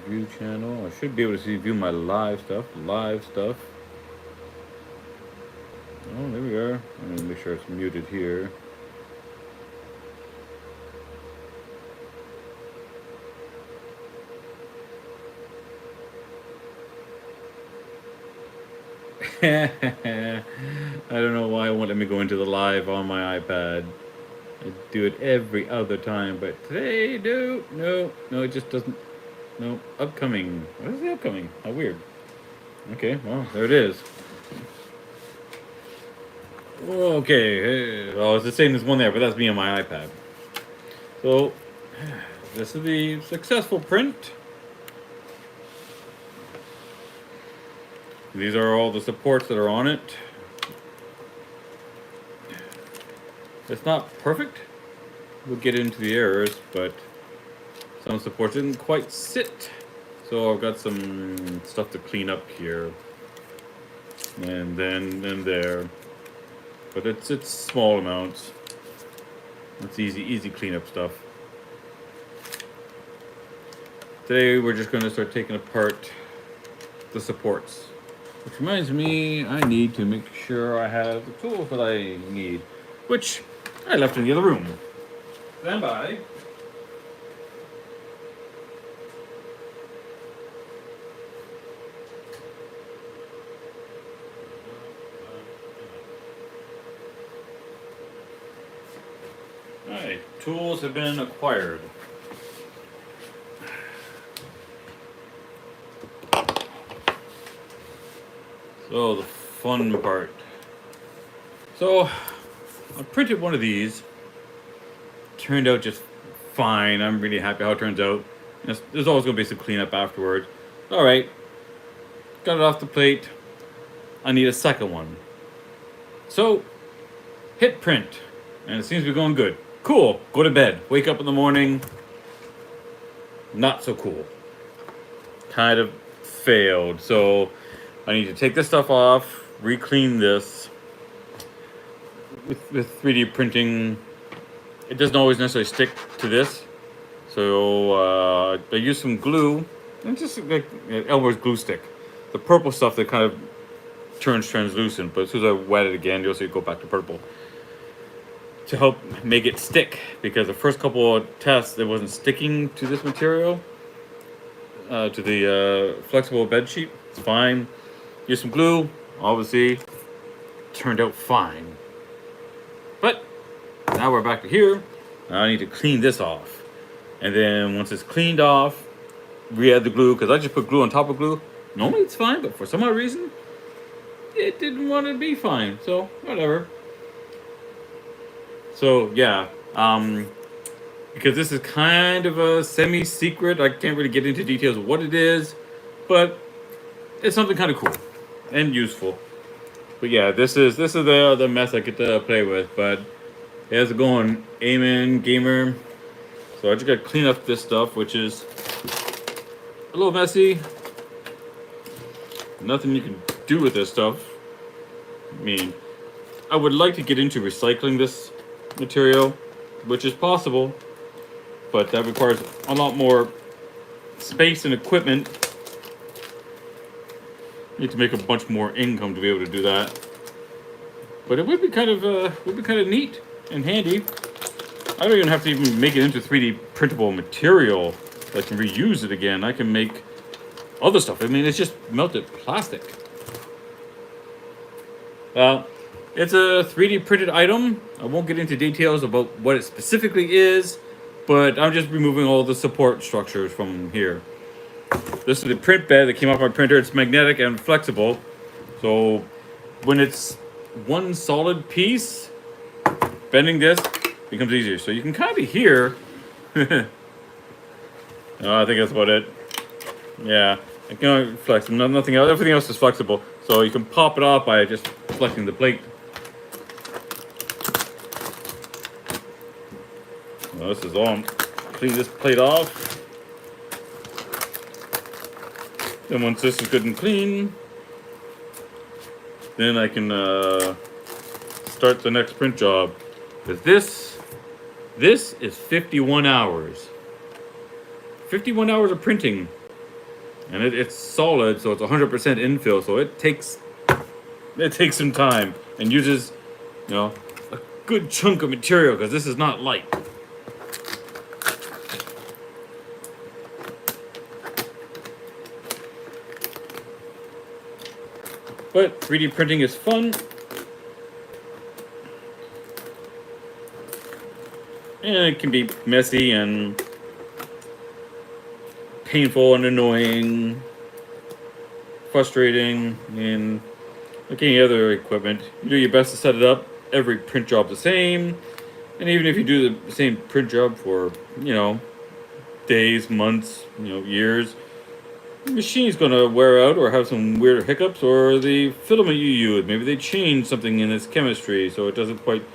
View channel. I should be able to see view my live stuff. Live stuff. Oh, there we are. I'm gonna make sure it's muted here. I don't know why it won't let me go into the live on my iPad. I do it every other time, but today, no, it just doesn't. No, upcoming. What is the upcoming? How weird. Okay, well, there it is. Okay, well, it's the same as one there, but that's me on my iPad. So, this is the successful print. These are all the supports that are on it. It's not perfect. We'll get into the errors, but some supports didn't quite sit. So I've got some stuff to clean up here. And then there. But it's small amounts. It's easy cleanup stuff. Today we're just going to start taking apart the supports. Which reminds me, I need to make sure I have the tools that I need. Which I left in the other room. Stand by. Alright, tools have been acquired. So the fun part. So I printed one of these. Turned out just fine. I'm really happy how it turns out. There's always going to be some cleanup afterwards. Alright. Got it off the plate. I need a second one. So, hit print. And it seems to be going good. Cool. Go to bed. Wake up in the morning. Not so cool. Kind of failed. So, I need to take this stuff off. Re-clean this. With 3D printing, it doesn't always necessarily stick to this. So, I use some glue. And just like Elmer's glue stick. The purple stuff that kind of turns translucent, but as soon as I wet it again, you'll see it go back to purple. To help make it stick, because the first couple of tests, it wasn't sticking to this material, to the flexible bed sheet. It's fine. Use some glue, obviously, turned out fine. But now we're back to here. Now I need to clean this off. And then once it's cleaned off, re-add the glue, because I just put glue on top of glue. Normally it's fine, but for some odd reason, it didn't want to be fine. So, whatever. So, yeah. Because this is kind of a semi-secret. I can't really get into details of what it is. But it's something kind of cool and useful. But yeah, this is the mess I get to play with. But how's it going, Amen Gamer? So I just got to clean up this stuff, which is a little messy. Nothing you can do with this stuff. I mean, I would like to get into recycling this material, which is possible, but that requires a lot more space and equipment. Need to make a bunch more income to be able to do that. But it would be kind of neat and handy. I don't even have to even make it into 3D printable material. I can reuse it again. I can make other stuff. I mean, it's just melted plastic. It's a 3D printed item. I won't get into details about what it specifically is, but I'm just removing all the support structures from here. This is the print bed that came off my printer. It's magnetic and flexible. So when it's one solid piece, bending this becomes easier. So you can kind of hear. I think that's about it. Yeah, I can flex. Nothing else. Everything else is flexible. So you can pop it off by just flexing the plate. Well, this is on. Clean this plate off. Then once this is good and clean, then I can start the next print job. Because this is 51 hours. 51 hours of printing, and it's solid, so it's 100% infill. So it takes some time and uses, a good chunk of material because this is not light. But 3D printing is fun. And it can be messy and painful and annoying, frustrating, and like any other equipment, you do your best to set it up. Every print job the same. And even if you do the same print job for, days, months, years, the machine's going to wear out or have some weird hiccups, or the filament you use, maybe they change something in its chemistry so it doesn't quite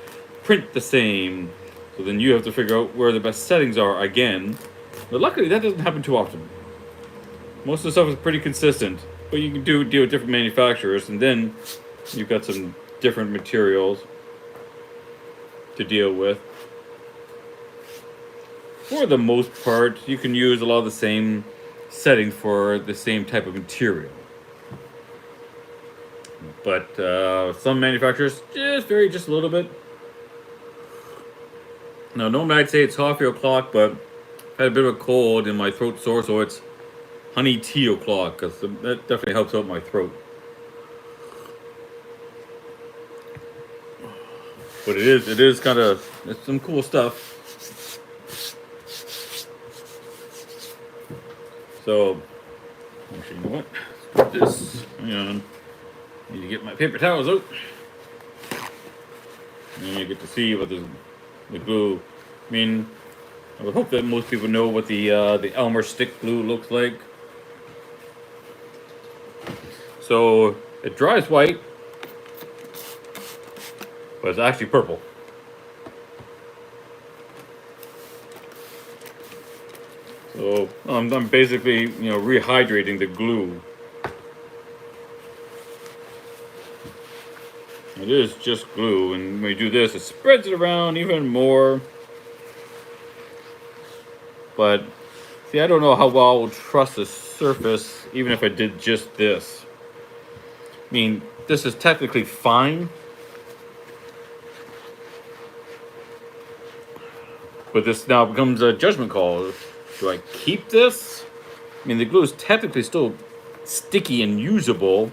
print the same. So then you have to figure out where the best settings are again. But luckily that doesn't happen too often. Most of the stuff is pretty consistent, but you can deal with different manufacturers, and then you've got some different materials to deal with. For the most part, you can use a lot of the same settings for the same type of material. But some manufacturers just vary just a little bit. Now, normally I'd say it's coffee o'clock, but I had a bit of a cold and my throat's sore, so it's honey tea o'clock, because that definitely helps out my throat. But it is kind of, it's some cool stuff. So, actually, you know what? Let's put this, hang on. Need to get my paper towels out. And you get to see what the glue. I mean, I would hope that most people know what the Elmer stick glue looks like. So it dries white, but it's actually purple. So I'm basically rehydrating the glue. It is just glue, and when you do this, it spreads it around even more. But see, I don't know how well I will trust the surface, even if I did just this. I mean, this is technically fine, but this now becomes a judgment call. Do I keep this? I mean, the glue is technically still sticky and usable.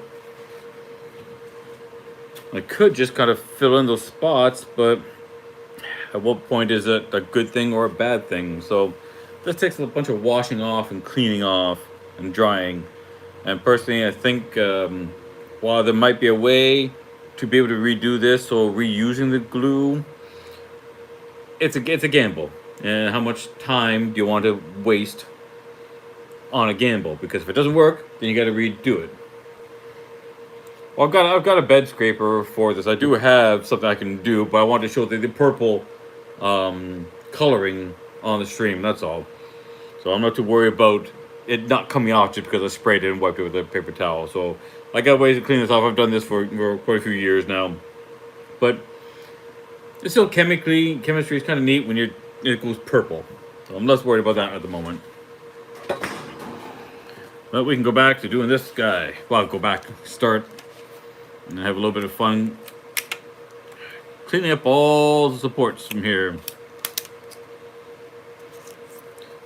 I could just kind of fill in those spots, but at what point is it a good thing or a bad thing? So this takes a bunch of washing off and cleaning off and drying. And personally, I think while there might be a way to be able to redo this, so reusing the glue, it's a gamble. And how much time do you want to waste on a gamble? Because if it doesn't work, then you got to redo it. Well, I've got a bed scraper for this. I do have something I can do, but I want to show the purple coloring on the stream. That's all. So I'm not too worried about it not coming off just because I sprayed it and wiped it with a paper towel. So I got ways to clean this off. I've done this for quite a few years now. But it's still chemistry is kind of neat when it goes purple. So I'm less worried about that at the moment. But we can go back to doing this guy. Well, go back, start, and have a little bit of fun cleaning up all the supports from here.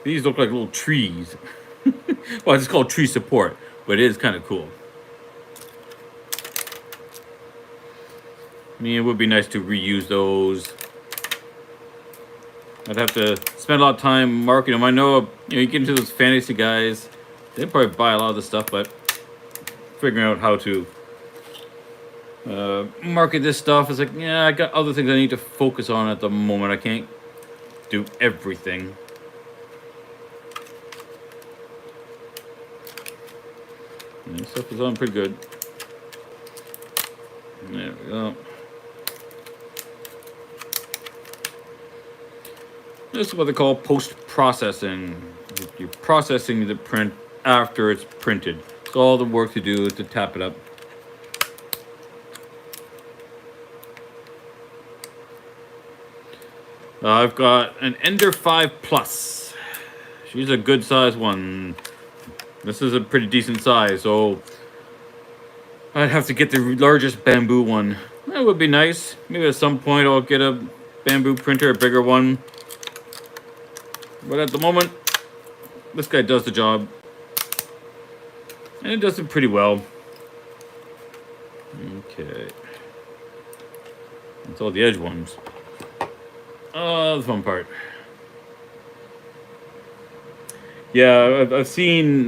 These look like little trees. Well, it's called tree support, but it is kind of cool. I mean, it would be nice to reuse those. I'd have to spend a lot of time marking them. I know, you get into those fantasy guys, they probably buy a lot of this stuff, but figuring out how to market this stuff is like, yeah, I got other things I need to focus on at the moment. I can't do everything. And this stuff is on pretty good. There we go. This is what they call post-processing. You're processing the print after it's printed. So all the work to do is to tap it up. I've got an Ender 5 Plus. she's a good size one. This is a pretty decent size, so I'd have to get the largest bamboo one. That would be nice. Maybe at some point I'll get a bamboo printer, a bigger one. But at the moment, this guy does the job. And it does it pretty well. Okay. That's all the edge ones. The fun part. Yeah, I've seen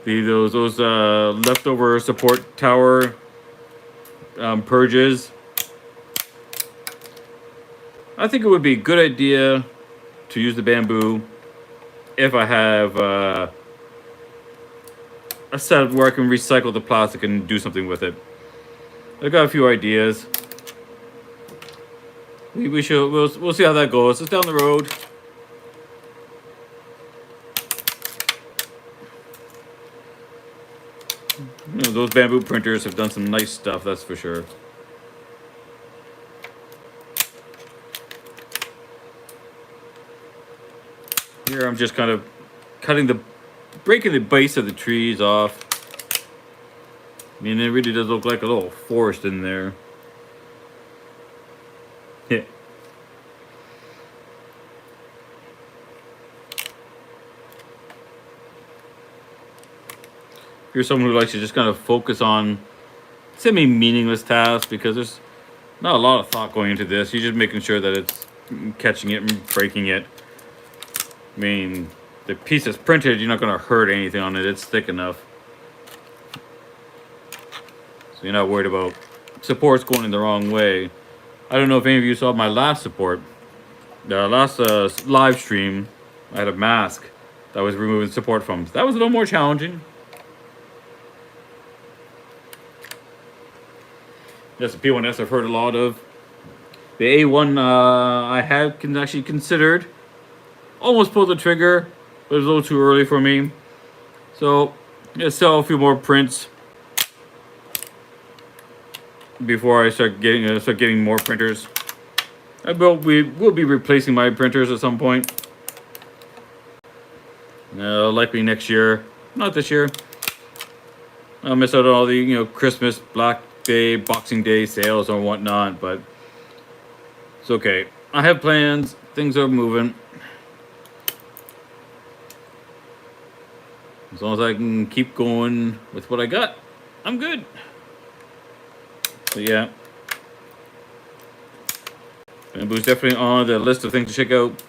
those leftover support tower purges. I think it would be a good idea to use the bamboo if I have a set where I can recycle the plastic and do something with it. I've got a few ideas. We'll see how that goes. It's down the road. You know, those bamboo printers have done some nice stuff, that's for sure. Here I'm just kind of breaking the base of the trees off. I mean, it really does look like a little forest in there. Yeah. If you're someone who likes to just kind of focus on semi-meaningless tasks, because there's not a lot of thought going into this. You're just making sure that it's catching it and breaking it. I mean, the piece that's printed, you're not going to hurt anything on it. It's thick enough. So you're not worried about supports going in the wrong way. I don't know if any of you saw my last support. The last live stream, I had a mask that I was removing support from. That was a little more challenging. That's the P1S I've heard a lot of. The A1 I had actually considered. Almost pulled the trigger, but it was a little too early for me. So, I'm sell a few more prints before I start getting more printers. We'll be replacing my printers at some point. Likely next year, not this year. I'll miss out on all the Christmas, Black Day, Boxing Day sales and whatnot, but it's okay. I have plans. Things are moving. As long as I can keep going with what I got, I'm good. So yeah, bamboo's definitely on the list of things to check out.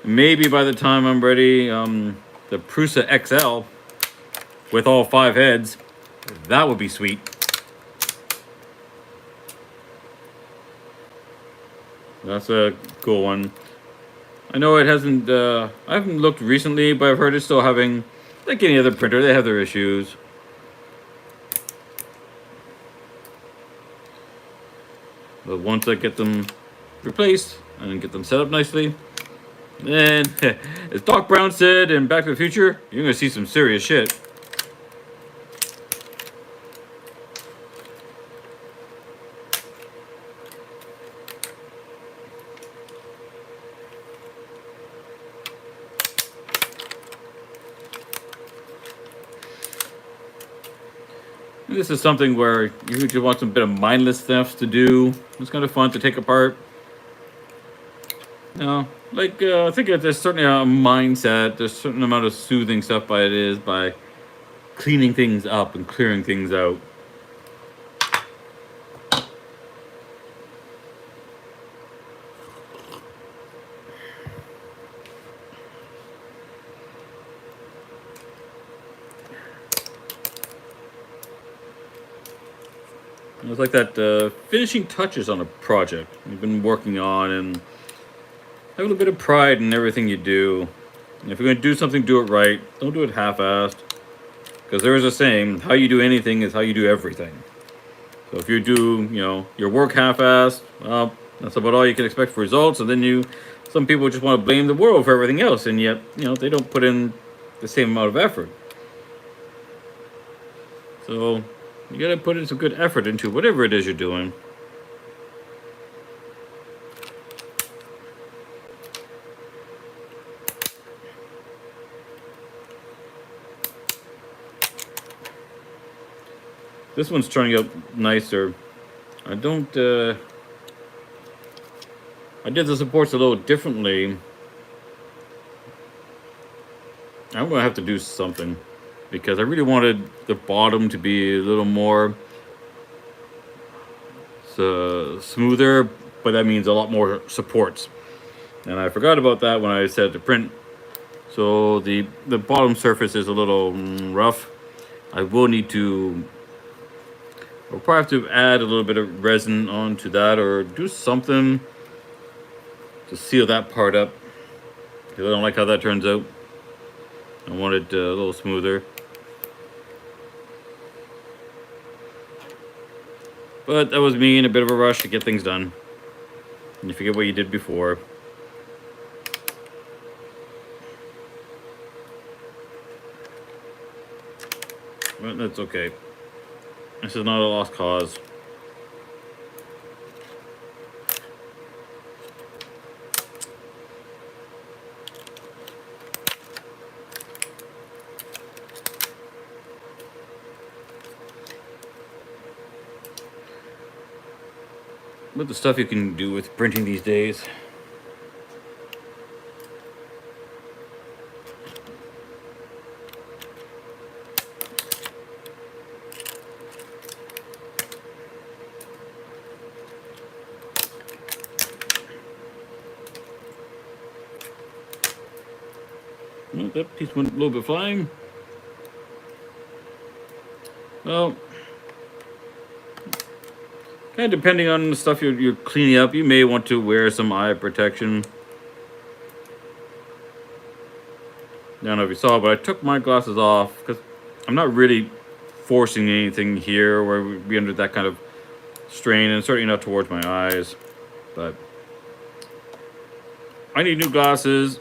Maybe by the time I'm ready, the Prusa XL with all 5 heads, that would be sweet. That's a cool one. I know it hasn't, I haven't looked recently, but I've heard it's still having, like any other printer, they have their issues. But once I get them replaced and get them set up nicely, then, as Doc Brown said in Back to the Future, you're going to see some serious shit. This is something where you just want some bit of mindless stuff to do. It's kind of fun to take apart. I think there's certainly a mindset. There's a certain amount of soothing stuff by cleaning things up and clearing things out. It's like that finishing touches on a project you've been working on, and have a little bit of pride in everything you do. And if you're going to do something, do it right. Don't do it half-assed. Because there is a saying, how you do anything is how you do everything. So if you do, your work half-assed, well, that's about all you can expect for results. And then some people just want to blame the world for everything else, and yet, they don't put in the same amount of effort. So you gotta put in some good effort into whatever it is you're doing. This one's turning out nicer. I don't, I did the supports a little differently. I'm gonna have to do something because I really wanted the bottom to be a little more smoother, but that means a lot more supports. And I forgot about that when I set it to print. So the bottom surface is a little rough. I will need to, I'll probably have to add a little bit of resin onto that or do something to seal that part up. Because I don't like how that turns out. I want it a little smoother. But that was me in a bit of a rush to get things done. And you forget what you did before. But that's okay. This is not a lost cause. But the stuff you can do with printing these days. Well, that piece went a little bit flying. Well, kind of depending on the stuff you're cleaning up, you may want to wear some eye protection. I don't know if you saw, but I took my glasses off because I'm not really forcing anything here where we'd be under that kind of strain, and certainly not towards my eyes. But I need new glasses.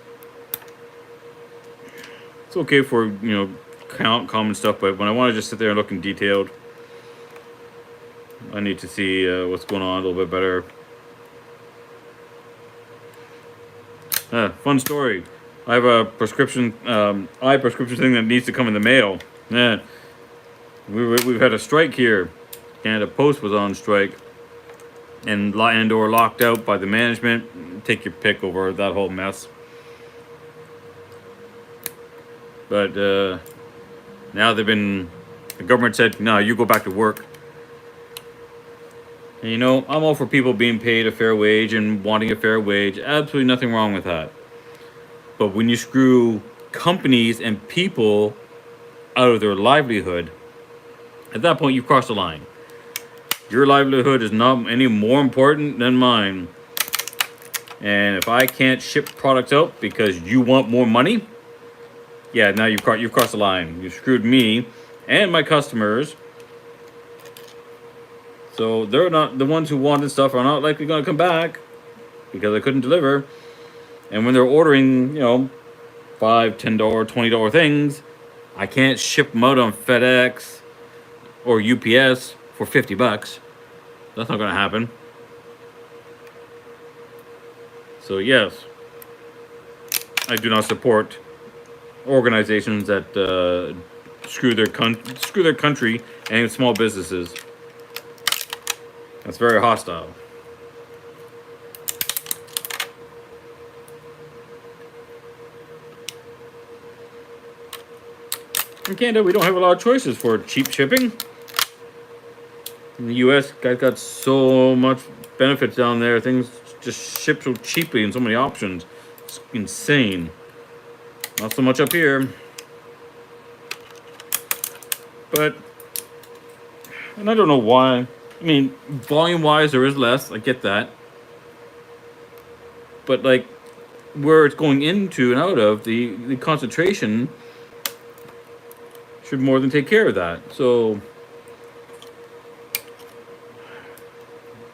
It's okay for, common stuff, but when I want to just sit there and look in detailed, I need to see what's going on a little bit better. Fun story. I have a prescription, eye prescription thing that needs to come in the mail. Yeah, we've had a strike here. Canada Post was on strike, and or locked out by the management. Take your pick over that whole mess. But now the government said, no, you go back to work. And, I'm all for people being paid a fair wage and wanting a fair wage. Absolutely nothing wrong with that. But when you screw companies and people out of their livelihood, at that point you've crossed the line. Your livelihood is not any more important than mine. And if I can't ship products out because you want more money, yeah, now you've crossed the line. You screwed me and my customers. So they're not, the ones who wanted stuff are not likely going to come back because I couldn't deliver. And when they're ordering, $5, $10, $20 things, I can't ship them out on FedEx or UPS for $50. That's not going to happen. So yes, I do not support organizations that screw their country and small businesses. That's very hostile. In Canada, we don't have a lot of choices for cheap shipping. In the US, guys got so much benefits down there. Things just ship so cheaply and so many options. It's insane. Not so much up here. But, and I don't know why. I mean, volume-wise, there is less. I get that. But, where it's going into and out of, the concentration should more than take care of that. So,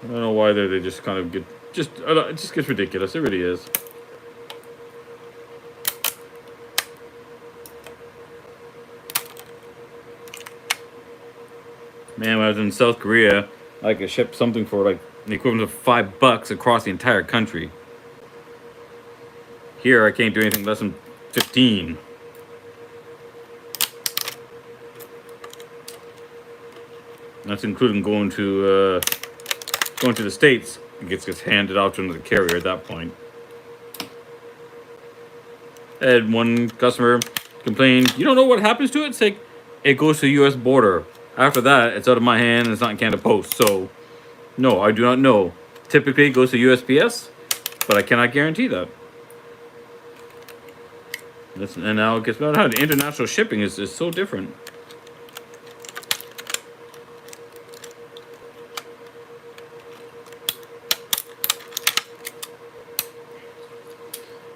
I don't know why they just kind of get... it just gets ridiculous. It really is. Man, when I was in South Korea, I could ship something for the equivalent of $5 across the entire country. Here, I can't do anything less than 15. That's including going to the States. It gets handed out to another carrier at that point. I had one customer complain, you don't know what happens to it? It's like, it goes to the U.S. border. After that, it's out of my hand and it's not in Canada Post. So, no, I do not know. Typically, it goes to USPS, but I cannot guarantee that. And now it gets about how the international shipping is so different.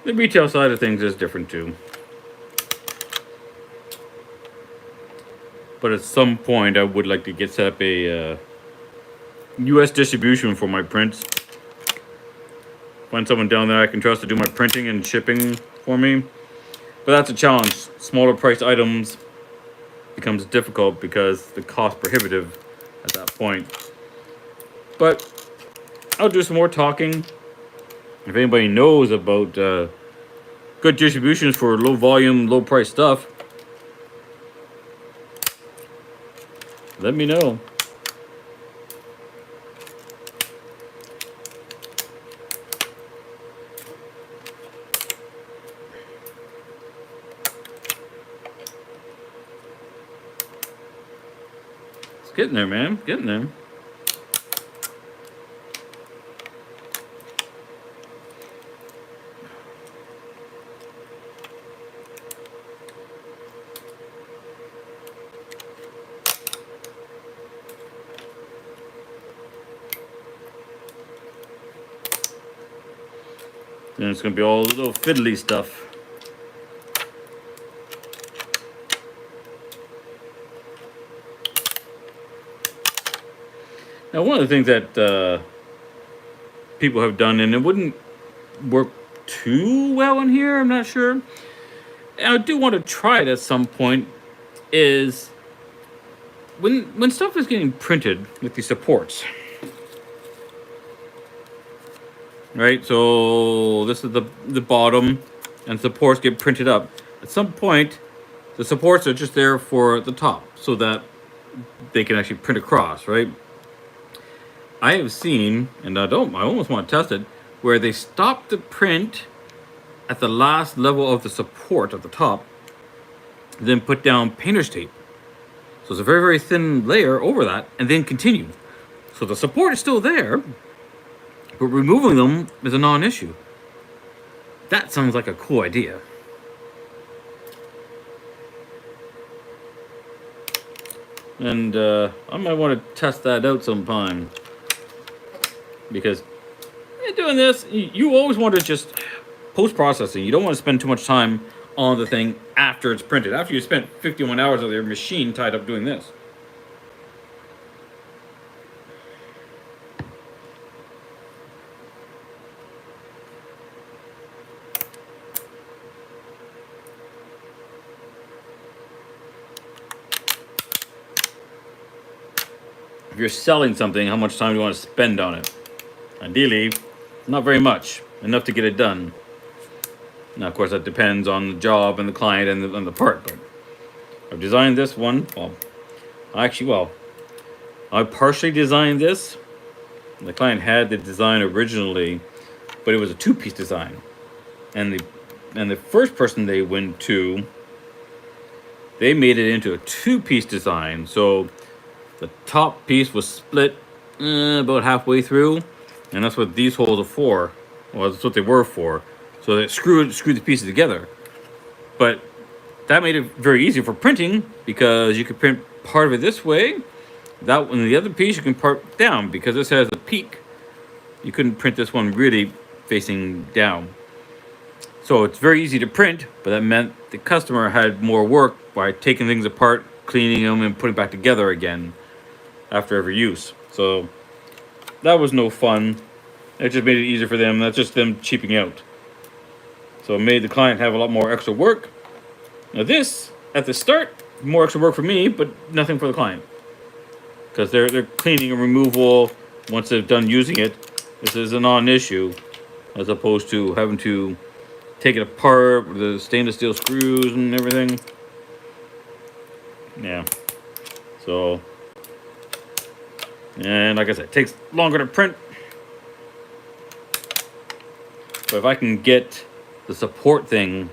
The retail side of things is different too. But at some point, I would like to get set up a U.S. distribution for my prints. Find someone down there I can trust to do my printing and shipping for me. But that's a challenge. Smaller priced items becomes difficult because the cost prohibitive at that point. But I'll do some more talking. If anybody knows about good distributions for low volume, low price stuff, let me know. It's getting there, man. Getting there. And it's going to be all little fiddly stuff. Now, one of the things that people have done, and it wouldn't work too well in here, I'm not sure, and I do want to try it at some point, is when stuff is getting printed with these supports. Right, so this is the bottom, and supports get printed up. At some point, the supports are just there for the top, so that they can actually print across, right? I have seen, and I almost want to test it, where they stop the print at the last level of the support at the top, then put down painter's tape. So it's a very, very thin layer over that, and then continue. So the support is still there, but removing them is a non-issue. That sounds like a cool idea. And I might want to test that out sometime. Because doing this, you always want to just post-processing. You don't want to spend too much time on the thing after it's printed. After you spent 51 hours of your machine tied up doing this. If you're selling something, how much time do you want to spend on it? Ideally, not very much. Enough to get it done. Now, of course, that depends on the job and the client and the part. But I've designed this one. I partially designed this. The client had the design originally, but it was a two-piece design. And the first person they went to, they made it into a two-piece design. So the top piece was split about halfway through, and that's what these holes are for. Well, that's what they were for. So they screwed the pieces together. But that made it very easy for printing, because you could print part of it this way. That one, the other piece, you can part down, because this has a peak. You couldn't print this one really facing down. So it's very easy to print, but that meant the customer had more work by taking things apart, cleaning them, and putting back together again after every use. So that was no fun. It just made it easier for them. That's just them cheaping out. So it made the client have a lot more extra work. Now this, at the start, more extra work for me, but nothing for the client. Because they're cleaning and removal once they've done using it. This is a non-issue, as opposed to having to take it apart with the stainless steel screws and everything. Yeah. So And like I said, it takes longer to print. But if I can get the support thing,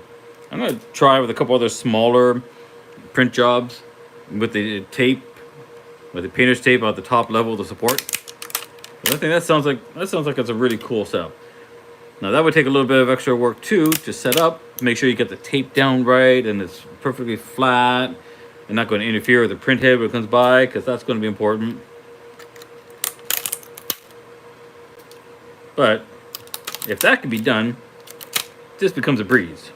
I'm going to try with a couple other smaller print jobs with the tape, with the painter's tape at the top level of the support. But I think that sounds like it's a really cool setup. Now that would take a little bit of extra work too to set up. Make sure you get the tape down right and it's perfectly flat and not going to interfere with the print head when it comes by, because that's going to be important. But if that can be done, this becomes a breeze.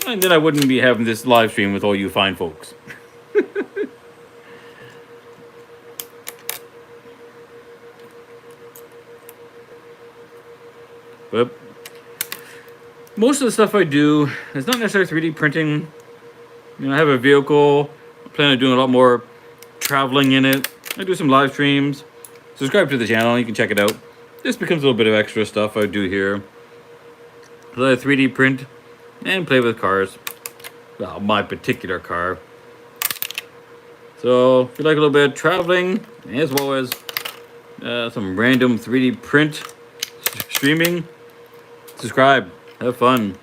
And then I wouldn't be having this live stream with all you fine folks. But most of the stuff I do is not necessarily 3D printing. You know, I have a vehicle. I plan on doing a lot more traveling in it. I do some live streams. Subscribe to the channel. You can check it out. This becomes a little bit of extra stuff I do here. I 3D print and play with cars. Well, my particular car. So if you like a little bit of traveling, as well as some random 3D print streaming, subscribe. Have fun.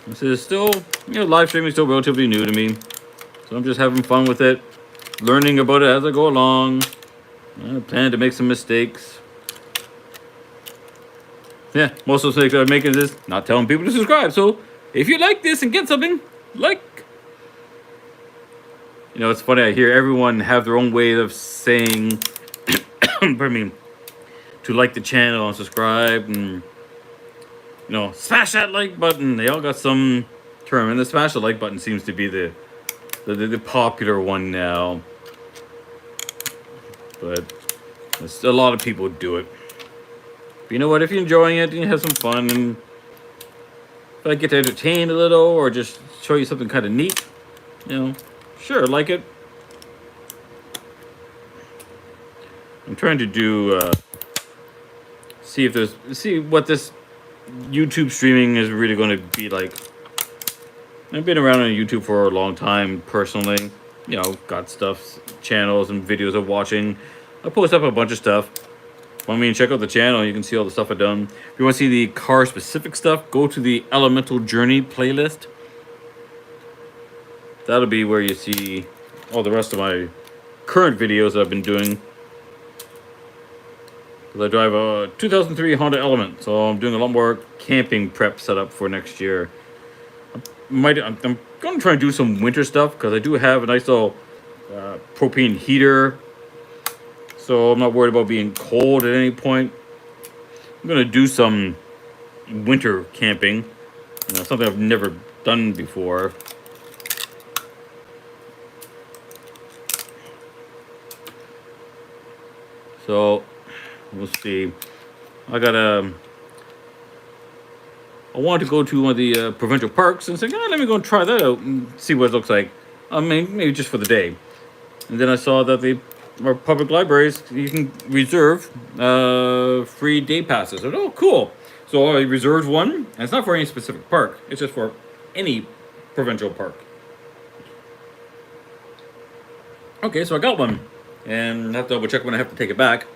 This is still, live streaming is still relatively new to me. So I'm just having fun with it. Learning about it as I go along. I plan to make some mistakes. Yeah, most of the mistakes I'm making is not telling people to subscribe. So if you like this and get something, like. It's funny, I hear everyone have their own way of saying, pardon me, to like the channel and subscribe and, smash that like button. They all got some term, and the smash the like button seems to be the popular one now. But a lot of people do it. But you know what? If you're enjoying it and you have some fun, and if I get to entertain a little or just show you something kind of neat, sure, like it. I'm trying to do see what this YouTube streaming is really going to be like. I've been around on YouTube for a long time personally. Got stuff, channels and videos of watching. I post up a bunch of stuff. Check out the channel. You can see all the stuff I've done. If you want to see the car specific stuff, go to the Elemental Journey playlist. That'll be where you see all the rest of my current videos that I've been doing. Because I drive a 2003 Honda Element, so I'm doing a lot more camping prep setup for next year. I'm going to try and do some winter stuff, because I do have a nice little propane heater. So I'm not worried about being cold at any point. I'm going to do some winter camping. Something I've never done before. So we'll see. I wanted to go to one of the provincial parks and say, let me go and try that out and see what it looks like. Maybe just for the day. And then I saw that our public libraries, you can reserve free day passes. I said, oh, cool. So I reserved one, and it's not for any specific park. It's just for any provincial park. Okay, so I got one. And I have to double check when I have to take it back.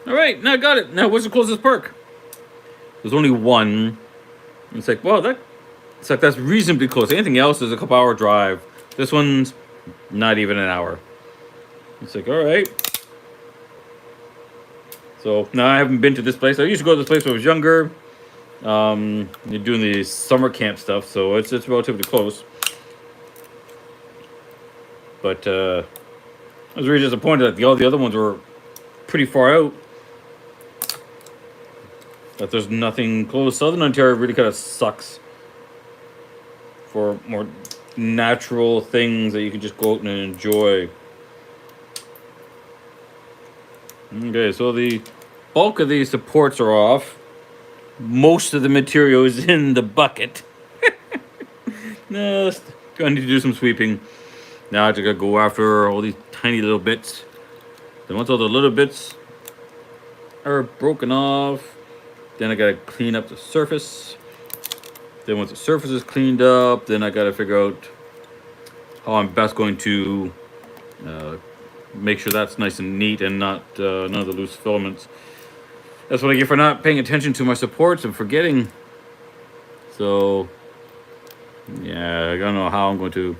All right, now I got it. Now, what's the closest park? There's only one. It's like, well, that's reasonably close. Anything else is a couple-hour drive. This one's not even an hour. It's like, all right. So now I haven't been to this place. I used to go to this place when I was younger. You're doing the summer camp stuff, so it's relatively close. But I was really disappointed that all the other ones were pretty far out. That there's nothing close. Southern Ontario really kind of sucks for more natural things that you can just go out and enjoy. Okay, so the bulk of these supports are off. Most of the material is in the bucket. No, I need to do some sweeping. Now I just gotta go after all these tiny little bits. Then once all the little bits are broken off. Then I gotta clean up the surface. Then once the surface is cleaned up, then I gotta figure out how I'm best going to make sure that's nice and neat and not none of the loose filaments. That's what I get for not paying attention to my supports and forgetting. So, yeah, I don't know how I'm going to.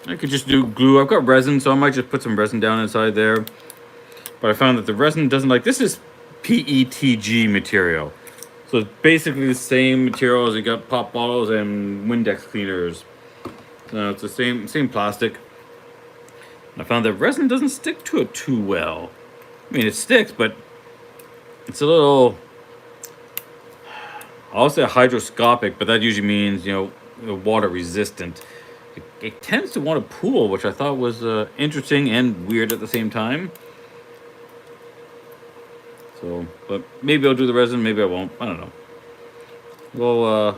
I could just do glue. I've got resin, so I might just put some resin down inside there. But I found that the resin doesn't like, this is PETG material. So it's basically the same material as you got pop bottles and Windex cleaners. It's the same plastic. I found that resin doesn't stick to it too well. I mean, it sticks, but it's a little, I'll say hydroscopic, but that usually means, water resistant. It tends to want to pool, which I thought was interesting and weird at the same time. So, but maybe I'll do the resin, maybe I won't. I don't know. We'll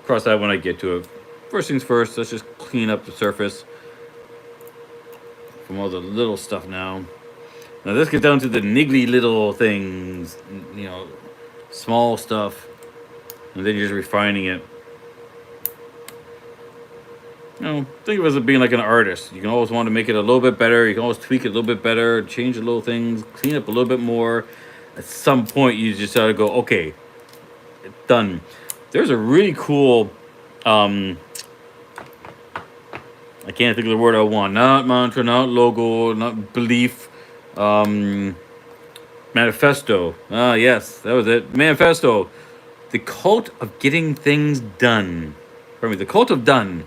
cross that when I get to it. First things first, let's just clean up the surface from all the little stuff now. Now this gets down to the niggly little things, small stuff, and then you're just refining it. Think of it as being like an artist. You can always want to make it a little bit better. You can always tweak it a little bit better, change the little things, clean up a little bit more. At some point, you just gotta go, okay, it's done. There's a really cool, I can't think of the word I want. Not mantra, not logo, not belief. Manifesto. Ah, yes, that was it. Manifesto. The cult of getting things done. Pardon me, the cult of done.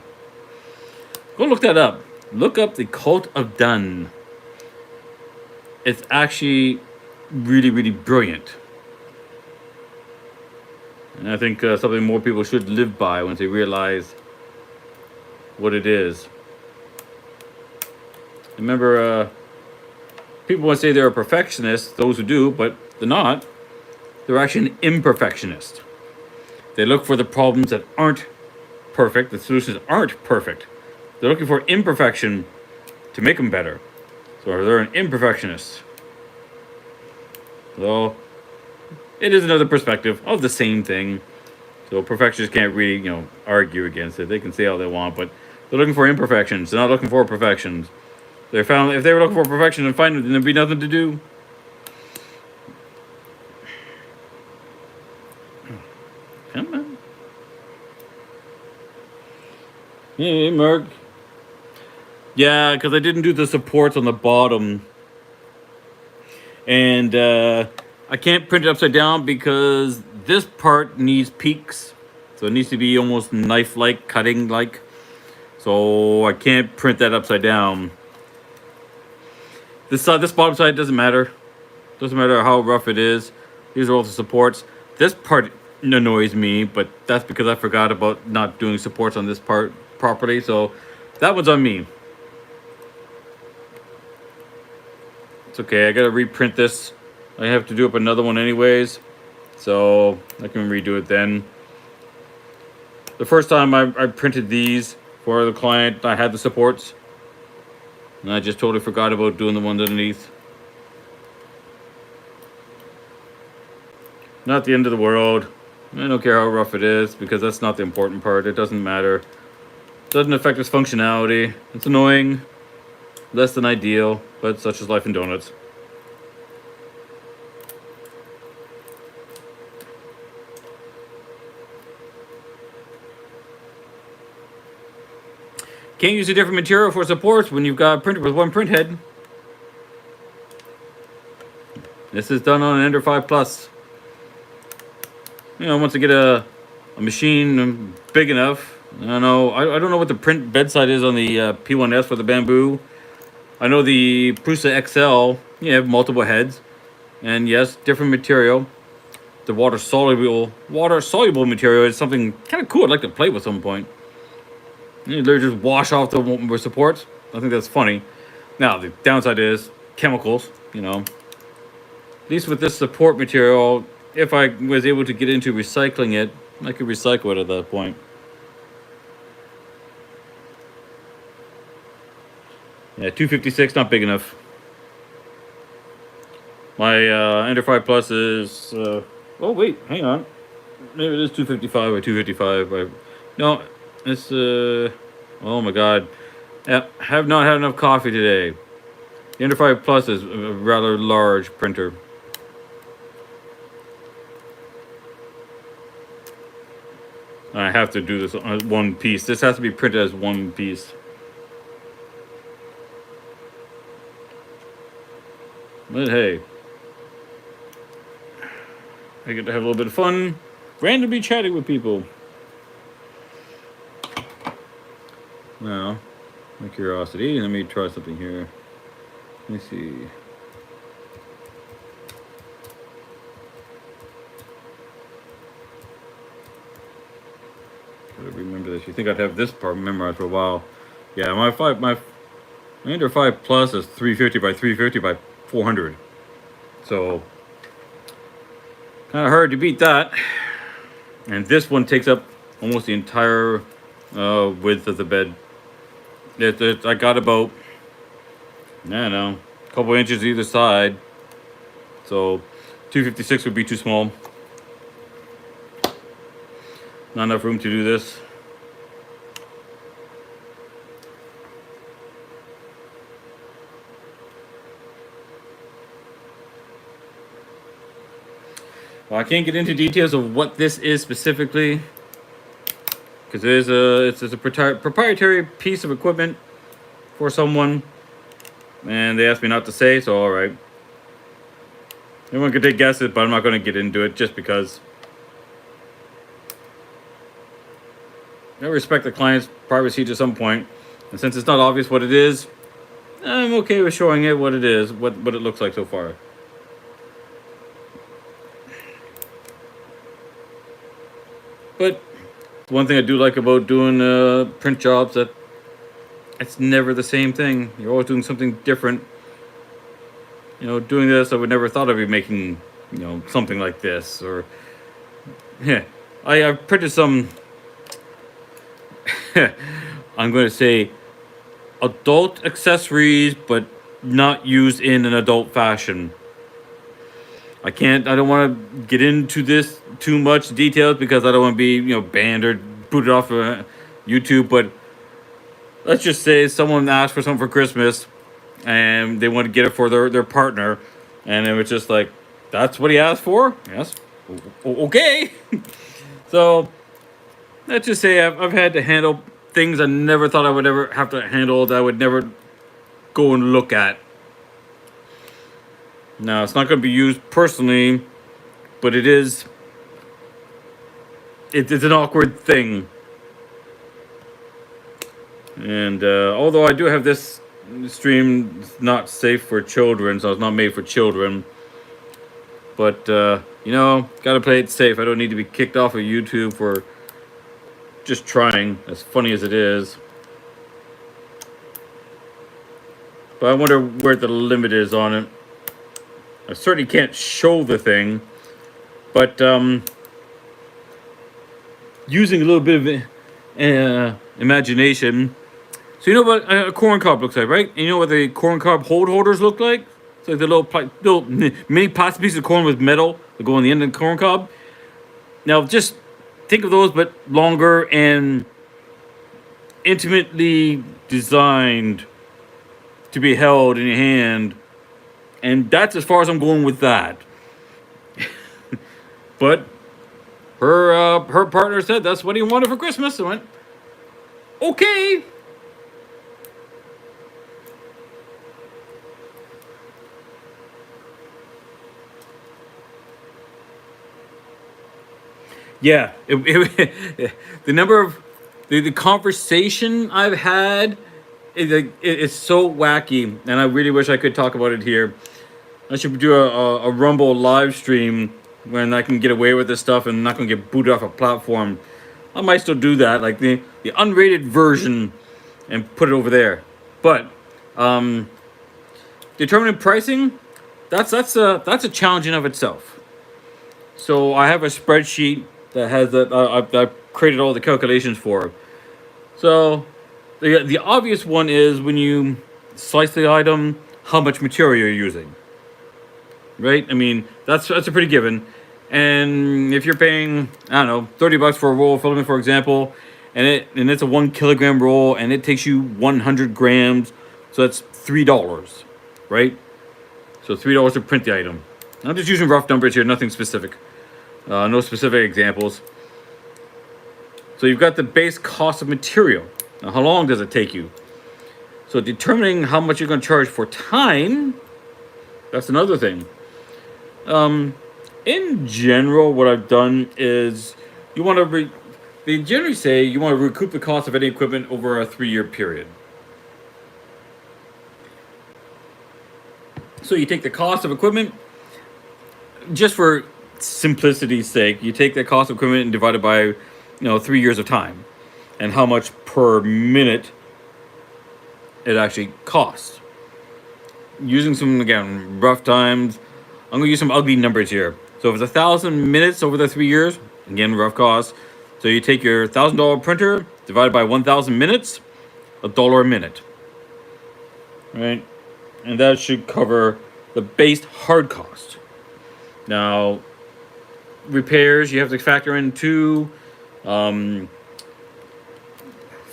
Go look that up. Look up the cult of done. It's actually really, really brilliant. And I think something more people should live by once they realize what it is. Remember, people want to say they're a perfectionist, those who do, but they're not. They're actually an imperfectionist. They look for the problems that aren't perfect, the solutions aren't perfect. They're looking for imperfection to make them better. So they're an imperfectionist. So it is another perspective of the same thing. So perfectionists can't really, argue against it. They can say all they want, but they're looking for imperfections. They're not looking for perfections. If they were looking for perfection and find it, then there'd be nothing to do. Come on. Hey, Mark. Yeah, because I didn't do the supports on the bottom. And I can't print it upside down because this part needs peaks. So it needs to be almost knife-like, cutting-like. So I can't print that upside down. This bottom side doesn't matter. Doesn't matter how rough it is. These are all the supports. This part annoys me, but that's because I forgot about not doing supports on this part properly. So that one's on me. It's okay. I gotta reprint this. I have to do up another one anyways, so I can redo it then. The first time I printed these for the client, I had the supports. And I just totally forgot about doing the ones underneath. Not the end of the world. I don't care how rough it is, because that's not the important part. It doesn't matter. It doesn't affect its functionality. It's annoying. Less than ideal, but such is life in donuts. Can't use a different material for supports when you've got a printer with one print head. This is done on an Ender 5 Plus. Once I get a machine big enough, I don't know what the print bedside is on the P1S for the bamboo. I know the Prusa XL, you have multiple heads. And yes, different material. The water soluble material is something kind of cool I'd like to play with at some point. You literally just wash off the supports. I think that's funny. Now, the downside is chemicals, At least with this support material, if I was able to get into recycling it, I could recycle it at that point. Yeah, 256, not big enough. My Ender 5 Plus is. Oh wait, hang on. Maybe it is 255 or 255. No, it's. Oh my god. Have not had enough coffee today. The Ender 5 Plus is a rather large printer. I have to do this on one piece. This has to be printed as one piece. But hey, I get to have a little bit of fun, randomly chatting with people. Now, my curiosity, let me try something here. Let me see. Gotta remember this. You think I'd have this part memorized for a while? Yeah, my Ender 5 Plus is 350 by 350 by 400. So kind of hard to beat that. And this one takes up almost the entire width of the bed. I got about, I don't know, a couple inches either side. So 256 would be too small. Not enough room to do this. Well, I can't get into details of what this is specifically, because it's a proprietary piece of equipment for someone, and they asked me not to say, so all right. Everyone could take guesses, but I'm not going to get into it just because. I respect the client's privacy to some point, and since it's not obvious what it is, I'm okay with showing it what it is, what it looks like so far. But one thing I do like about doing print jobs, that it's never the same thing. You're always doing something different. You know, doing this, I would never thought I'd be making, you know, something like this. Or, yeah, I've printed some, I'm going to say, adult accessories, but not used in an adult fashion. I don't want to get into this too much details because I don't want to be, you know, banned or booted off of YouTube. But let's just say someone asked for something for Christmas and they want to get it for their partner, and it was just like, that's what he asked for? Yes. Okay. So let's just say I've had to handle things I never thought I would ever have to handle, that I would never go and look at. Now, it's not going to be used personally, but it's an awkward thing. And although I do have this stream not safe for children, so it's not made for children. But, you know, gotta play it safe. I don't need to be kicked off of YouTube for just trying, as funny as it is. But I wonder where the limit is on it. I certainly can't show the thing, but using a little bit of imagination. So you know what a corn cob looks like, right? And you know what the corn cob holders look like? It's like the little mini plastic pieces of corn with metal that go on the end of the corn cob. Now just think of those, but longer and intimately designed to be held in your hand. And that's as far as I'm going with that. But her partner said that's what he wanted for Christmas. I went, okay. Yeah, the number of the conversation I've had it's so wacky, and I really wish I could talk about it here. I should do a Rumble live stream when I can get away with this stuff and not gonna get booted off a platform. I might still do that, like the unrated version, and put it over there. But determining pricing, that's a challenge in of itself. So I have a spreadsheet that has that I've created all the calculations for. So the obvious one is when you slice the item, how much material you're using. right? I mean, that's a pretty given. And if you're paying, I don't know, $30 for a roll of filament, for example, and it's a 1 kilogram roll, and it takes you 100 grams, so that's $3, right? So $3 to print the item. I'm just using rough numbers here, nothing specific, no specific examples. So you've got the base cost of material. Now, how long does it take you? So determining how much you're going to charge for time, that's another thing. In general, what I've done is you want to they generally say you want to recoup the cost of any equipment over a 3-year period. So you take the cost of equipment, just for simplicity's sake, you take the cost of equipment and divide it by, 3 years of time, and how much per minute it actually costs. Using some, again, rough times, I'm going to use some ugly numbers here. So if it's 1,000 minutes over the 3 years, again, rough cost. So you take your $1,000 printer, divided by 1,000 minutes, $1 a minute. Right? And that should cover the base hard cost. Now, repairs, you have to factor in too.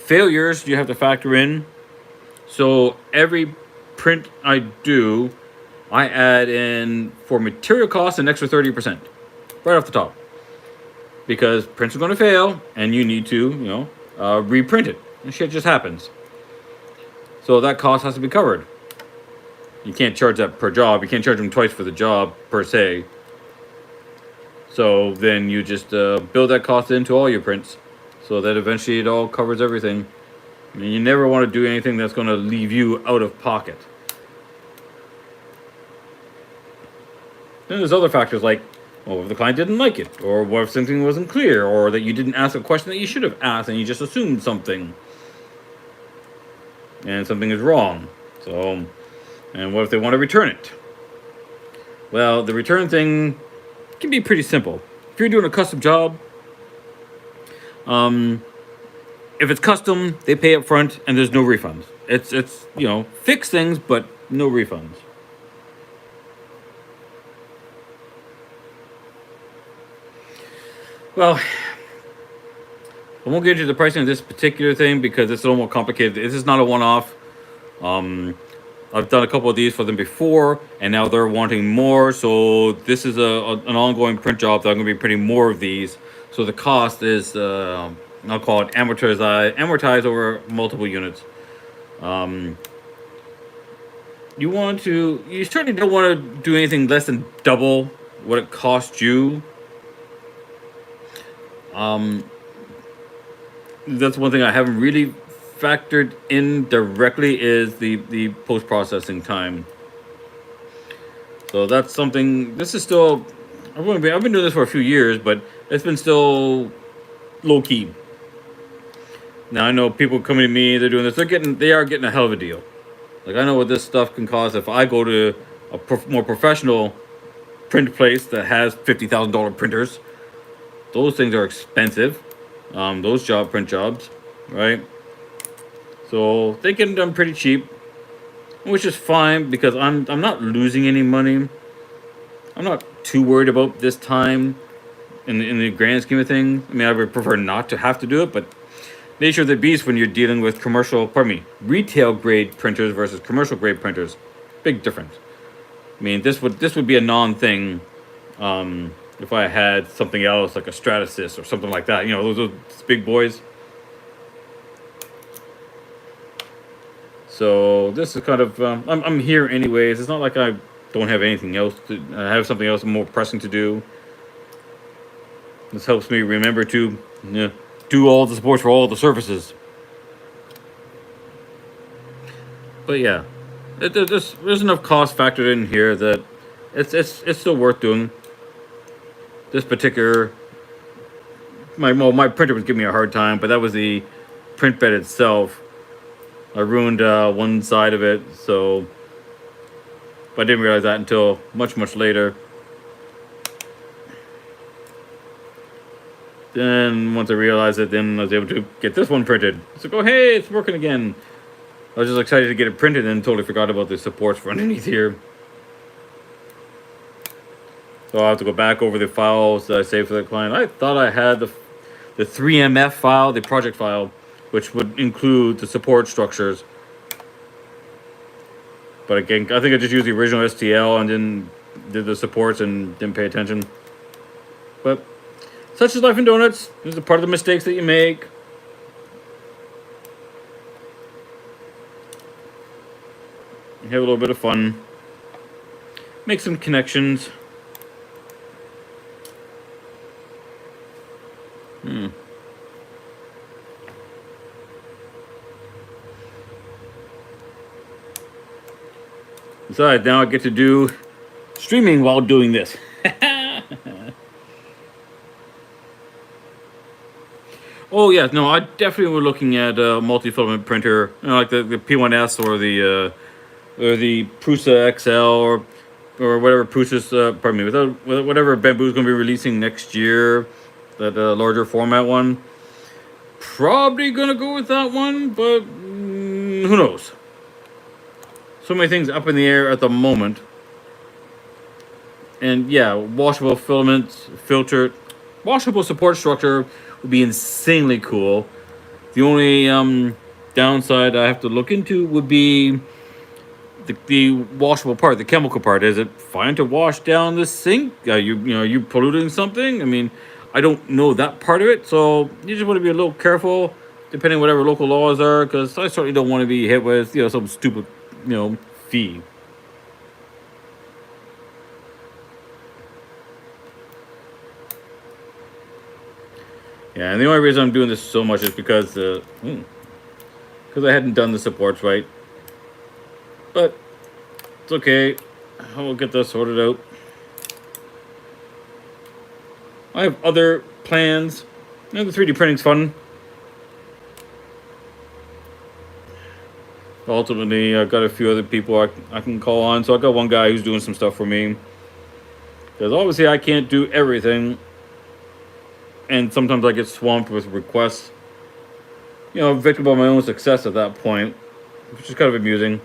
Failures, you have to factor in. So every print I do, I add in, for material costs, an extra 30%, right off the top, because prints are going to fail, and you need to, reprint it. And shit just happens. So that cost has to be covered. You can't charge that per job. You can't charge them twice for the job per se. So then you just build that cost into all your prints, so that eventually it all covers everything. I mean, you never want to do anything that's going to leave you out of pocket. Then there's other factors like, well, if the client didn't like it, or what if something wasn't clear, or that you didn't ask a question that you should have asked and you just assumed something, and something is wrong. So, and what if they want to return it? Well, the return thing can be pretty simple. If you're doing a custom job, if it's custom, they pay up front and there's no refunds. It's fix things, but no refunds. Well, I won't get into the pricing of this particular thing because it's a little more complicated. This is not a one-off. I've done a couple of these for them before, and now they're wanting more. So this is an ongoing print job that I'm going to be printing more of these. So the cost is, I'll call it amortized over multiple units. You certainly don't want to do anything less than double what it cost you. That's one thing I haven't really factored in directly, is the post-processing time. So that's something. This is still, I've been doing this for a few years, but it's been still low key. Now I know people coming to me, they're doing this, they are getting a hell of a deal. Like, I know what this stuff can cost if I go to a more professional print place that has $50,000 printers. Those things are expensive. Those print jobs, right? So they get them done pretty cheap, which is fine because I'm not losing any money. I'm not too worried about this time in the grand scheme of things. I mean, I would prefer not to have to do it, but nature of the beast when you're dealing with retail grade printers versus commercial grade printers, big difference. I mean, this would be a non-thing if I had something else like a Stratasys or something like that. Those big boys. So this is kind of I'm here anyways. It's not like I don't have anything else I have something else more pressing to do. This helps me remember to do all the support for all the surfaces. But yeah, there's enough cost factored in here that it's still worth doing. This particular, my printer was giving me a hard time, but that was the print bed itself. I ruined one side of it, but I didn't realize that until much later. Then once I realized it, then I was able to get this one printed. So go, hey, it's working again. I was just excited to get it printed and totally forgot about the supports for underneath here. So I'll have to go back over the files that I saved for the client. I thought I had the 3MF file, the project file, which would include the support structures. But again, I think I just used the original STL and then did the supports and didn't pay attention. But such is life in donuts. This is a part of the mistakes that you make. You have a little bit of fun. Make some connections. Besides, now I get to do streaming while doing this. Oh yeah, no, I definitely were looking at a multi-filament printer, like the P1S or the Prusa XL or whatever Prusa's, pardon me, whatever Bamboo's going to be releasing next year, that larger format one. Probably going to go with that one, but who knows? So many things up in the air at the moment. And yeah, washable filaments, filtered, washable support structure would be insanely cool. The only downside I have to look into would be the washable part, the chemical part. Is it fine to wash down the sink? Are you polluting something? I mean, I don't know that part of it, so you just want to be a little careful, depending on whatever local laws are, because I certainly don't want to be hit with some stupid fee. Yeah, and the only reason I'm doing this so much is because I hadn't done the supports right. But it's okay. I will get this sorted out. I have other plans. The 3D printing's fun. Ultimately, I've got a few other people I can call on. So I got one guy who's doing some stuff for me. Because obviously I can't do everything. And sometimes I get swamped with requests. Victim of my own success at that point. Which is kind of amusing.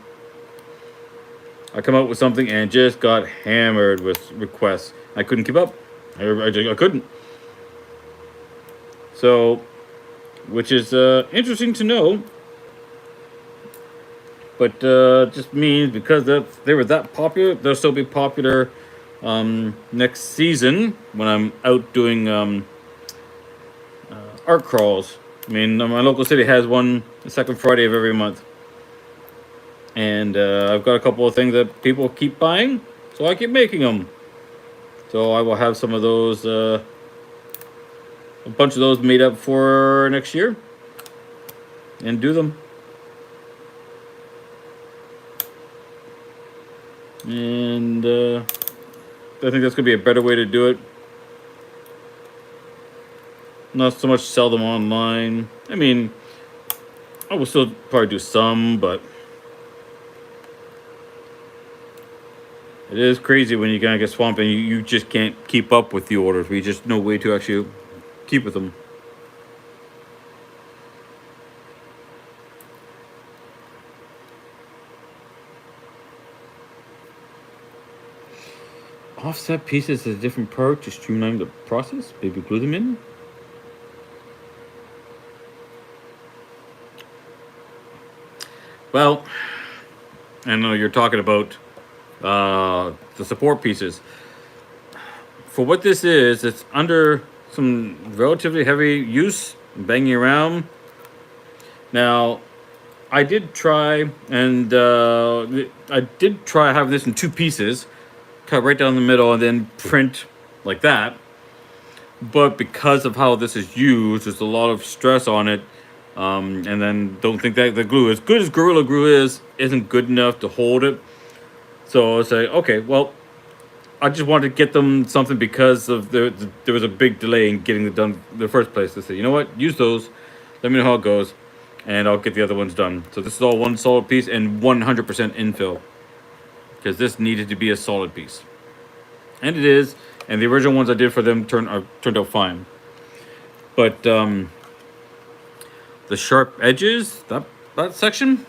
I come out with something and just got hammered with requests. I couldn't keep up. I couldn't. So, which is interesting to know. But just means because they were that popular, they'll still be popular next season when I'm out doing art crawls. I mean, my local city has one the second Friday of every month. And I've got a couple of things that people keep buying, so I keep making them. So I will have some of those, a bunch of those made up for next year. And do them. And I think that's going to be a better way to do it. Not so much sell them online. I mean, I will still probably do some, but it is crazy when you kind of get swamped and you just can't keep up with the orders. We just no way to actually keep with them. Offset pieces is a different part to streamline the process. Maybe glue them in. Well, I know you're talking about the support pieces. For what this is, it's under some relatively heavy use, banging around. Now, I did try, and having this in two pieces, cut right down the middle, and then print like that. But because of how this is used, there's a lot of stress on it. And then don't think that the glue, as good as Gorilla Glue isn't good enough to hold it. So I say, okay, well, I just wanted to get them something because of there was a big delay in getting it done in the first place. They said, you know what, use those, let me know how it goes, and I'll get the other ones done. So this is all one solid piece and 100% infill, because this needed to be a solid piece, and it is. And the original ones I did for them turned out fine. But the sharp edges, that section,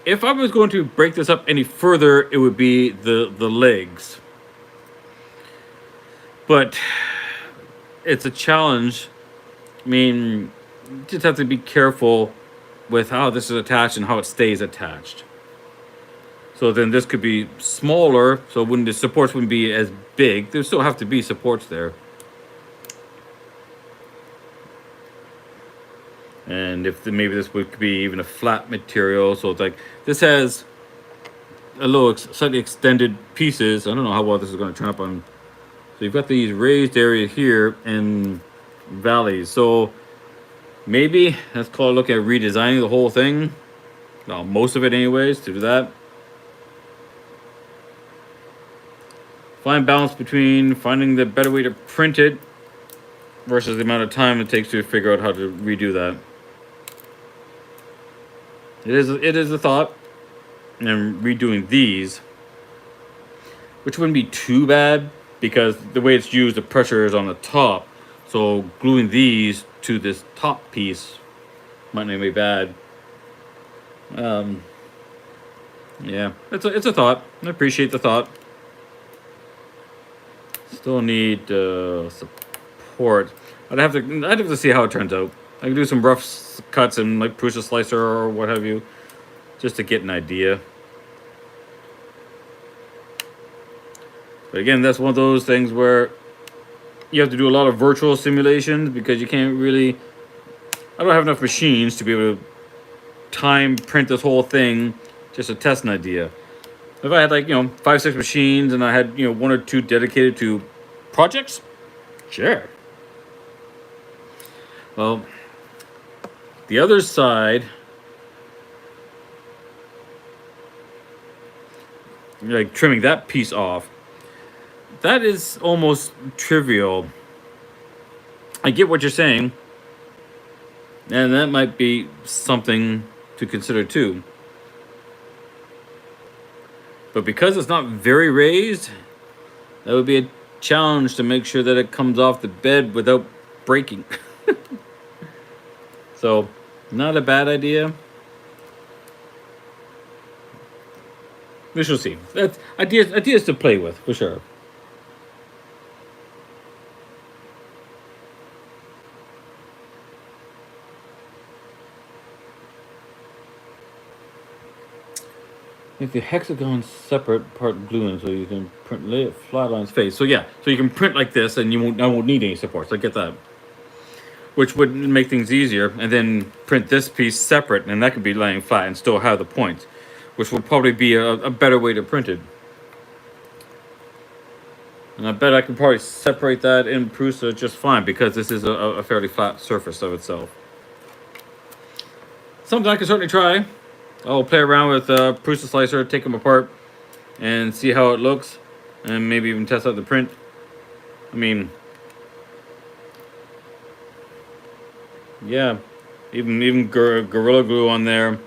if I was going to break this up any further, it would be the legs. But it's a challenge. I mean, you just have to be careful with how this is attached and how it stays attached. So then this could be smaller, so when the supports wouldn't be as big. There still have to be supports there. And if maybe this would be even a flat material, so it's like this has a little slightly extended pieces. I don't know how well this is going to turn up on. So you've got these raised area here and valleys. So maybe let's call a look at redesigning the whole thing. Well, most of it anyways, to do that. Find balance between finding the better way to print it versus the amount of time it takes to figure out how to redo that. It is a thought. And redoing these, which wouldn't be too bad because the way it's used, the pressure is on the top. So gluing these to this top piece might not be bad. Yeah, it's a thought. I appreciate the thought. Still need support. I'd have to see how it turns out. I can do some rough cuts and like push a slicer or what have you, just to get an idea. But again, that's one of those things where you have to do a lot of virtual simulations because you can't really. I don't have enough machines to be able to time print this whole thing just to test an idea. If I had like 5-6 machines and I had 1 or 2 dedicated to projects, sure. Well, the other side, like trimming that piece off, that is almost trivial. I get what you're saying, and that might be something to consider too. But because it's not very raised, that would be a challenge to make sure that it comes off the bed without breaking. So, not a bad idea. We shall see. That's ideas to play with, for sure. Make the hexagon separate part gluing so you can lay it flat on its face. So yeah, so you can print like this and I won't need any supports. I get that. Which would make things easier, and then print this piece separate, and that could be laying flat and still have the points, which would probably be a better way to print it. And I bet I can probably separate that in Prusa just fine because this is a fairly flat surface of itself. Something I can certainly try. I'll play around with Prusa Slicer, take them apart, and see how it looks, and maybe even test out the print. I mean, yeah, even Gorilla Glue on there,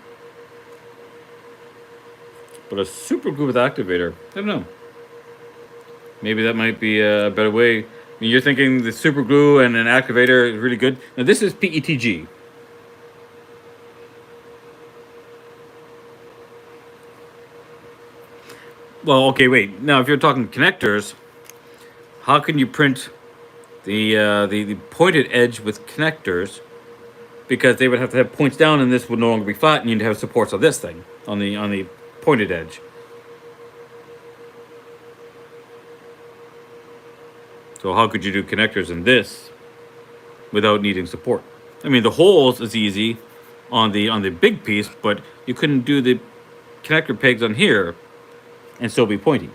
but a super glue with activator. I don't know. Maybe that might be a better way. I mean, you're thinking the super glue and an activator is really good. Now this is PETG. Well, okay, wait. Now, if you're talking connectors, how can you print the pointed edge with connectors? Because they would have to have points down, and this would no longer be flat, and you'd have supports on this thing on the pointed edge. So how could you do connectors in this without needing support? I mean, the holes is easy on the big piece, but you couldn't do the connector pegs on here and still be pointy.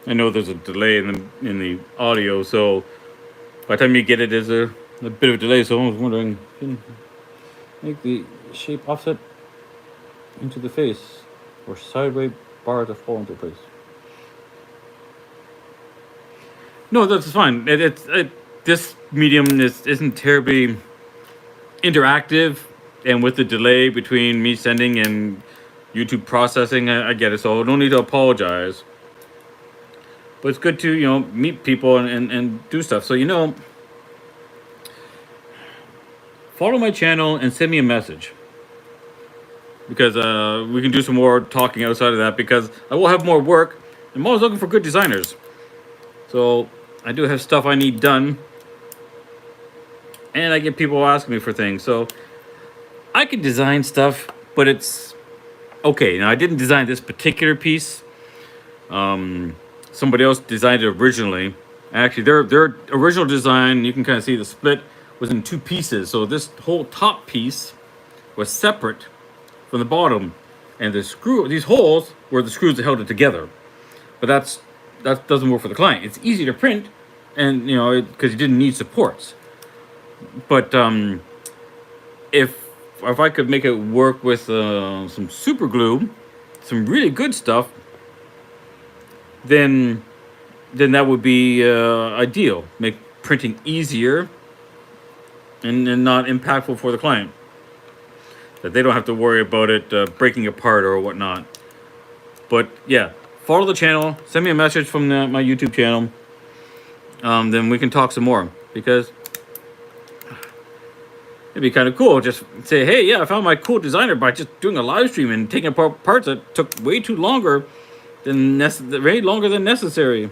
I know there's a delay in the audio, so by the time you get it, there's a bit of a delay. So I was wondering, Make the shape offset into the face, or sideways bar to fall into place. No, that's fine. This medium isn't terribly interactive, and with the delay between me sending and YouTube processing, I get it. So no need to apologize. But it's good to meet people and do stuff. So follow my channel and send me a message, because we can do some more talking outside of that, because I will have more work. I'm always looking for good designers. So I do have stuff I need done, and I get people asking me for things. So I can design stuff, but it's okay. Now, I didn't design this particular piece. Somebody else designed it originally. Actually, their original design, you can kind of see the split, was in two pieces. So this whole top piece was separate from the bottom, and these holes were the screws that held it together. But that doesn't work for the client. It's easy to print, and because you didn't need supports. But if I could make it work with some super glue, some really good stuff, then that would be ideal. Make printing easier and not impactful for the client. That they don't have to worry about it breaking apart or whatnot. But yeah, follow the channel. Send me a message from my YouTube channel. Then we can talk some more, because it'd be kind of cool. Just say, hey, yeah, I found my cool designer by just doing a live stream and taking apart parts that took way too longer than necessary.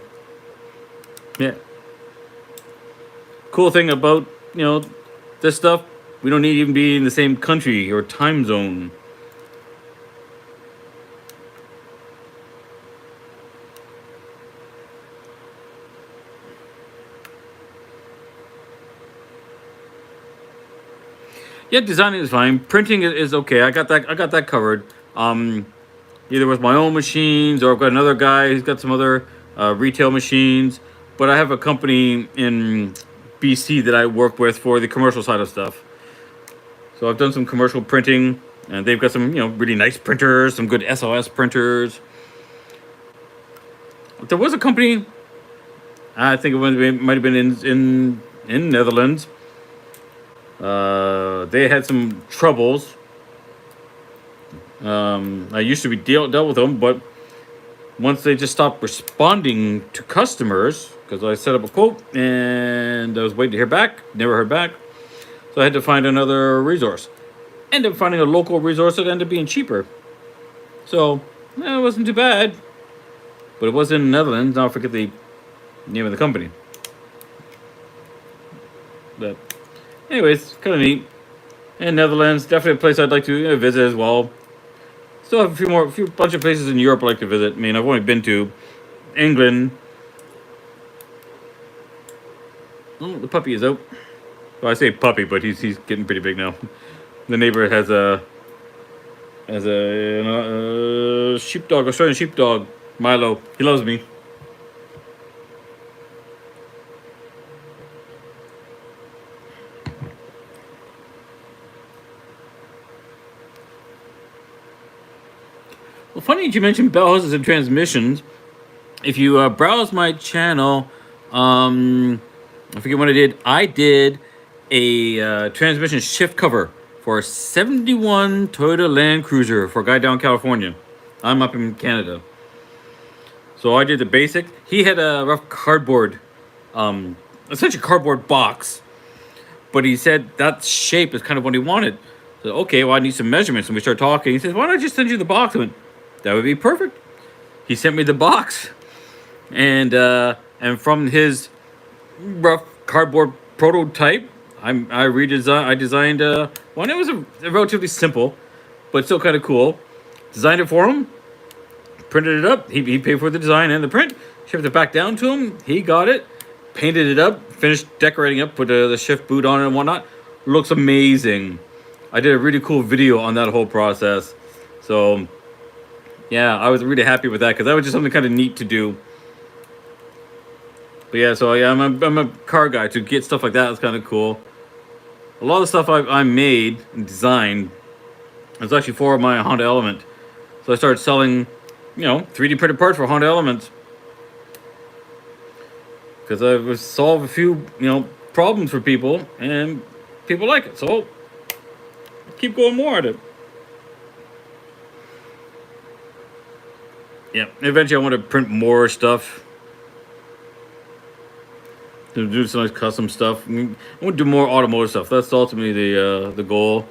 Yeah. Cool thing about this stuff, we don't need to even be in the same country or time zone. Yeah, designing is fine. Printing is okay. I got that covered. Either with my own machines, or I've got another guy who's got some other retail machines. But I have a company in BC that I work with for the commercial side of stuff. So I've done some commercial printing, and they've got some really nice printers, some good SOS printers. There was a company, I think it might have been in Netherlands. They had some troubles. I used to be dealt with them, but once they just stopped responding to customers, because I set up a quote and I was waiting to hear back, never heard back, so I had to find another resource. Ended up finding a local resource that ended up being cheaper. So it wasn't too bad, but it was in the Netherlands. Now I forget the name of the company. But anyways, kind of neat. And Netherlands, definitely a place I'd like to visit as well. Still have a few bunch of places in Europe I'd like to visit. I mean, I've only been to England. Oh, the puppy is out. Well, I say puppy, but he's getting pretty big now. The neighbor has a sheepdog, Australian sheepdog, Milo. He loves me. Well, funny that you mentioned bell hoses and transmissions. If you browse my channel, I forget what I did. I did a transmission shift cover for a 71 Toyota Land Cruiser for a guy down in California. I'm up in Canada. So I did the basic. He had a rough cardboard, essentially cardboard box. But he said that shape is kind of what he wanted. So, okay, well, I need some measurements. And we start talking. He says, why don't I just send you the box? I went, that would be perfect. He sent me the box. And from his rough cardboard prototype, I designed one. It was a relatively simple, but still kind of cool. Designed it for him, printed it up. He paid for the design and the print. Shipped it back down to him. He got it, painted it up, finished decorating up, put the shift boot on it and whatnot. Looks amazing. I did a really cool video on that whole process. So yeah, I was really happy with that, because that was just something kind of neat to do. But yeah, so yeah, I'm a car guy. To get stuff like that is kind of cool. A a lot of the stuff I made and designed is actually for my Honda Element. So I started selling, 3D printed parts for Honda Elements because I was solve a few, problems for people, and people like it. So keep going more at it. Yeah, eventually I want to print more stuff. To do some nice custom stuff. I want to do more automotive stuff. That's ultimately the goal.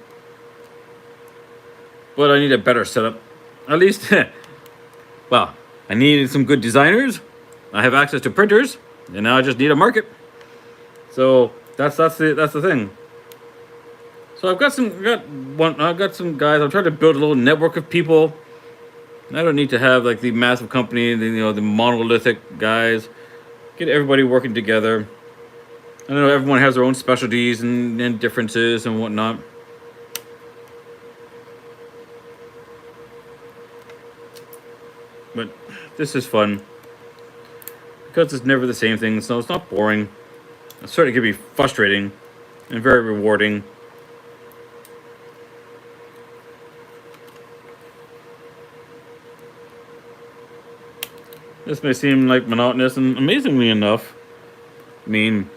But I need a better setup. At least, well, I needed some good designers. I have access to printers, and now I just need a market. So that's the thing. So I've got some guys. I'm trying to build a little network of people. I don't need to have like the massive company, the monolithic guys. Get everybody working together. I know everyone has their own specialties and differences and whatnot. But this is fun. Because it's never the same thing, so it's not boring. It certainly can be frustrating and very rewarding. This may seem like monotonous, and amazingly enough, I mean,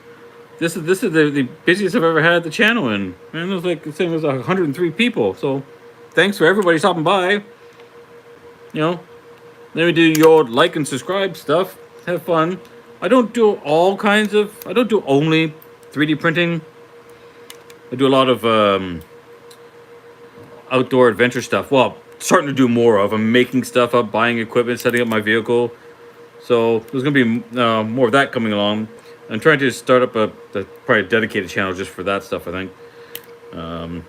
this is the busiest I've ever had the channel in. And it was like the same as 103 people. So thanks for everybody stopping by. Let me do your like and subscribe stuff. Have fun. I don't do I don't do only 3D printing. I do a lot of outdoor adventure stuff. Well, starting to do more of. I'm making stuff up, buying equipment, setting up my vehicle. So there's going to be more of that coming along. I'm trying to start up probably a dedicated channel just for that stuff, I think. And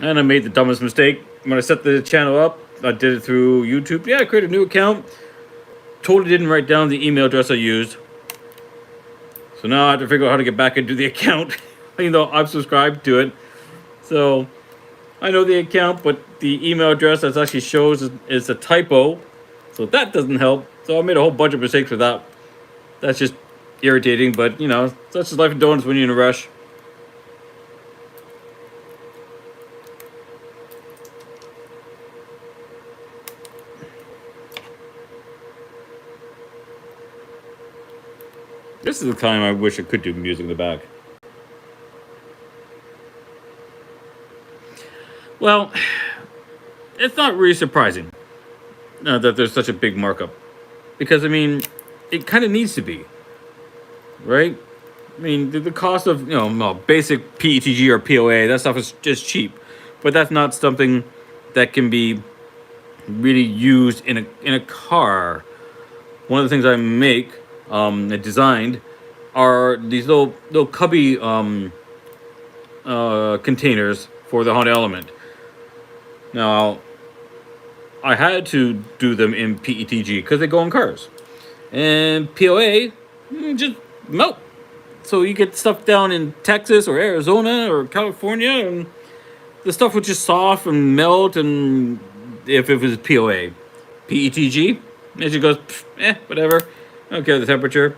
I made the dumbest mistake. When I set the channel up, I did it through YouTube. Yeah, I created a new account. Totally didn't write down the email address I used. So now I have to figure out how to get back into the account, even though I've subscribed to it. So I know the account, but the email address that actually shows is a typo. So that doesn't help. So I made a whole bunch of mistakes with that. That's just irritating, but that's just life and donuts when you're in a rush. This is the time I wish I could do music in the back. Well, it's not really surprising that there's such a big markup. Because, it kind of needs to be. Right? The cost of, basic PETG or POA, that stuff is just cheap. But that's not something that can be really used in a car. One of the things I make, I designed, are these little cubby containers for the Honda Element. Now, I had to do them in PETG because they go in cars. And POA just melt. So you get stuff down in Texas or Arizona or California, and the stuff would just soft and melt. And if it was POA, PETG, it just goes, whatever. I don't care the temperature,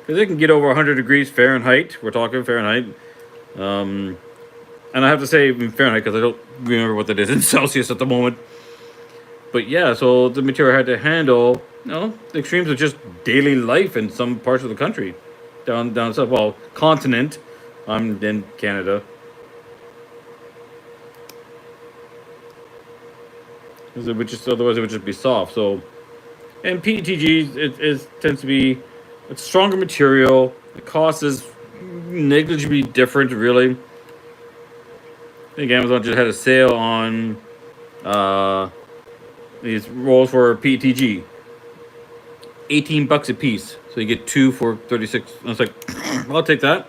because it can get over 100 degrees Fahrenheit. We're talking Fahrenheit. And I have to say Fahrenheit because I don't remember what that is in Celsius at the moment. But yeah, so the material I had to handle, the extremes of just daily life in some parts of the country. Down south, well, continent. I'm in Canada. Otherwise it would just be soft. So, and PETG tends to be a stronger material. The cost is negligibly different, really. I think Amazon just had a sale on these rolls for PETG. $18 a piece. So you get 2 for 36. I was like, I'll take that.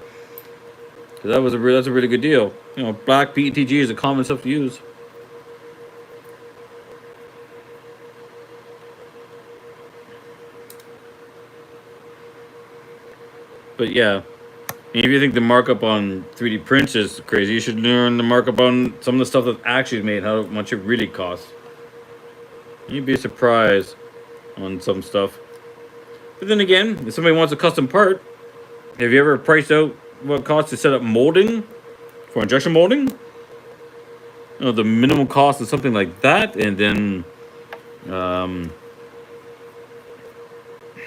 Because that's a really good deal. Black PETG is a common stuff to use. But yeah, if you think the markup on 3D prints is crazy, you should learn the markup on some of the stuff that's actually made, how much it really costs. You'd be surprised on some stuff. But then again, if somebody wants a custom part, have you ever priced out what it costs to set up molding for injection molding. The minimum cost is something like that, and then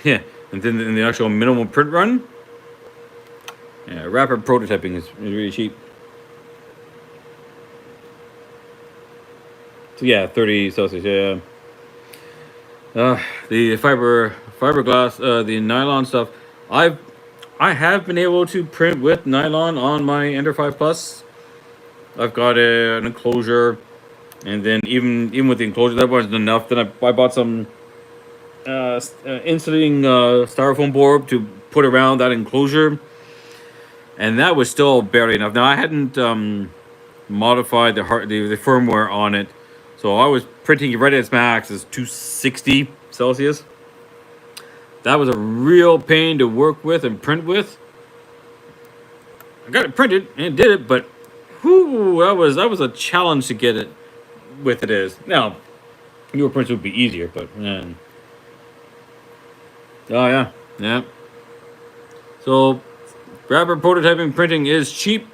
yeah, and then in the actual minimum print run, yeah, rapid prototyping is really cheap. So yeah, 30 Celsius. Yeah. The fiberglass, the nylon stuff. I have been able to print with nylon on my Ender 5 Plus. I've got an enclosure, and then even with the enclosure, that wasn't enough. Then I bought some insulating styrofoam board to put around that enclosure, and that was still barely enough. Now I hadn't modified the firmware on it, so I was printing right at its max is 260 Celsius. That was a real pain to work with and print with. I got it printed and did it, but whew, that was a challenge to get it with it is. Now, newer prints would be easier, but man. Oh yeah, yeah. So rapid prototyping printing is cheap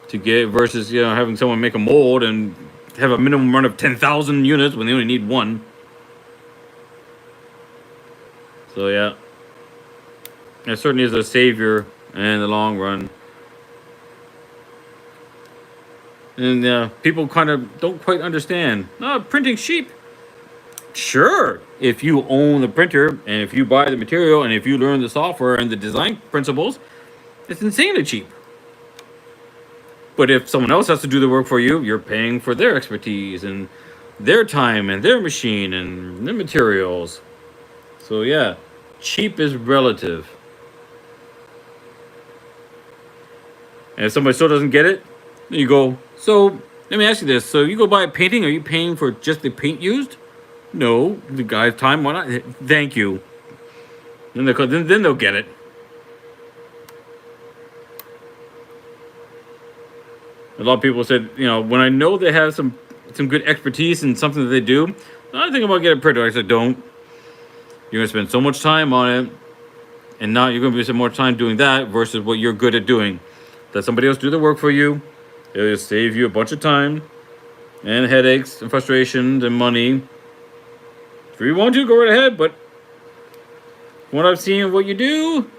to get versus having someone make a mold and have a minimum run of 10,000 units when they only need one. So yeah, it certainly is a savior in the long run. And people kind of don't quite understand. Printing's cheap. Sure, if you own the printer and if you buy the material and if you learn the software and the design principles, it's insanely cheap. But if someone else has to do the work for you, you're paying for their expertise and their time and their machine and their materials. So yeah, cheap is relative. And if somebody still doesn't get it, then you go, so let me ask you this. So you go buy a painting, are you paying for just the paint used? No, the guy's time, why not? Thank you. Then they'll get it. A lot of people said, when I know they have some good expertise in something that they do, I think about getting a printer. I said, don't. You're going to spend so much time on it, and now you're going to be spending more time doing that versus what you're good at doing. Let somebody else do the work for you. It'll save you a bunch of time and headaches and frustrations and money. If you want to, go right ahead, but from what I've seen of what you do,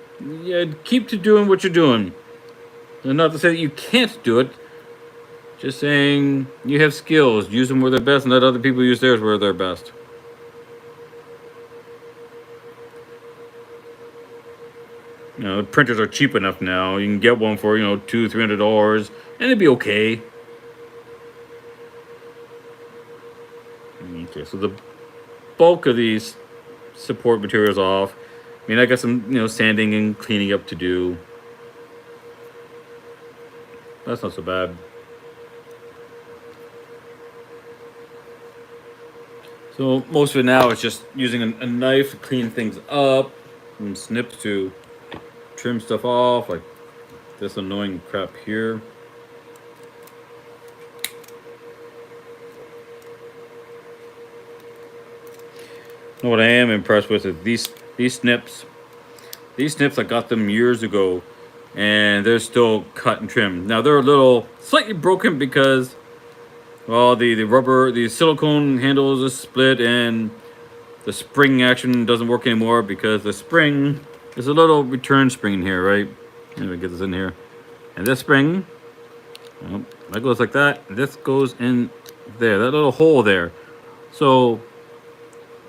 keep to doing what you're doing. And not to say that you can't do it, just saying you have skills, use them where they're best, and let other people use theirs where they're best. Printers are cheap enough now. You can get one for $200-$300, and it'd be okay. Okay, so the bulk of these support materials off. I mean, I got some sanding and cleaning up to do. That's not so bad. So most of it now is just using a knife to clean things up, and snips to trim stuff off, like this annoying crap here. What I am impressed with is these snips. These snips, I got them years ago, and they're still cut and trimmed. Now they're a little slightly broken because, well, the rubber, the silicone handles is split, and the spring action doesn't work anymore because the spring is a little return spring in here, right? Let me get this in here. And this spring, that goes like that. This goes in there, that little hole there. So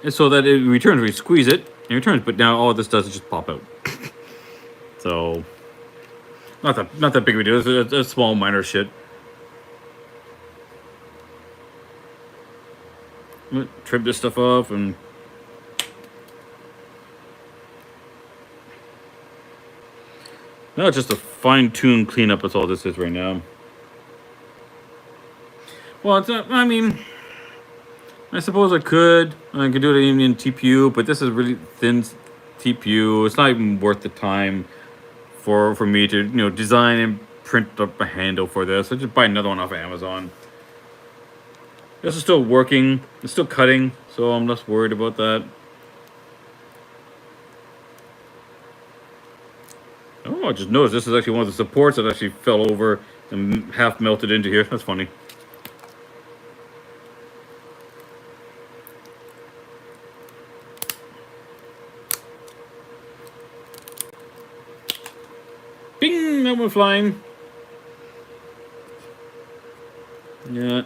that it returns. We squeeze it, it returns. But now all this does is just pop out. So not that big of a deal. It's a small minor shit. Trim this stuff off and now it's just a fine-tuned cleanup. That's all this is right now. Well, it's not. I mean, I suppose I could do it even in TPU, but this is really thin TPU. It's not even worth the time for me to design and print up a handle for this. I just buy another one off of Amazon. This is still working. It's still cutting, so I'm less worried about that. Oh, Oh, I just noticed this is actually one of the supports that actually fell over and half melted into here. That's funny. Bing! That went flying. Yeah.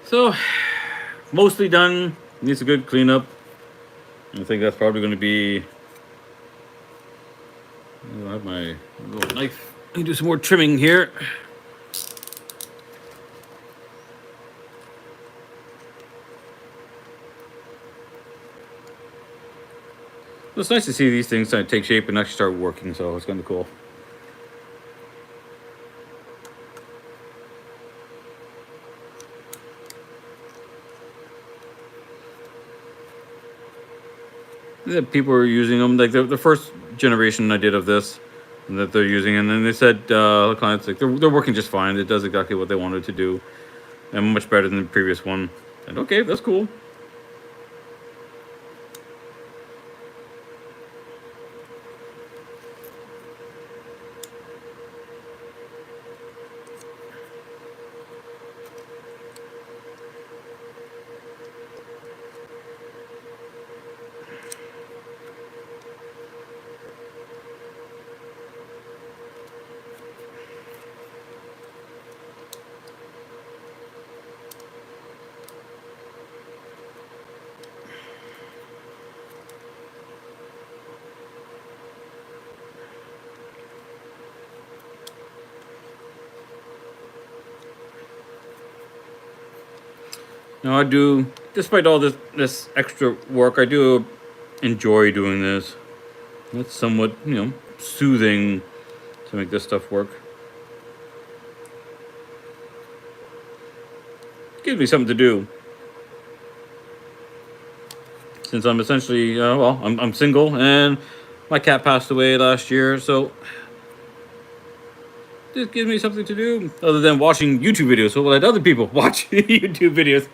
So, mostly done. Needs a good cleanup. I think that's probably going to be... I have my little knife. I can do some more trimming here. It's nice to see these things kind of take shape and actually start working, so it's kind of cool. That people are using them, like the first generation I did of this, that they're using, and then they said the clients like they're working just fine. It does exactly what they wanted to do, and much better than the previous one. And okay, that's cool. Now I do, despite all this extra work, I do enjoy doing this. It's somewhat, soothing to make this stuff work. Gives me something to do. Since I'm essentially, I'm single, and my cat passed away last year, so this gives me something to do other than watching YouTube videos. So let other people watch YouTube videos.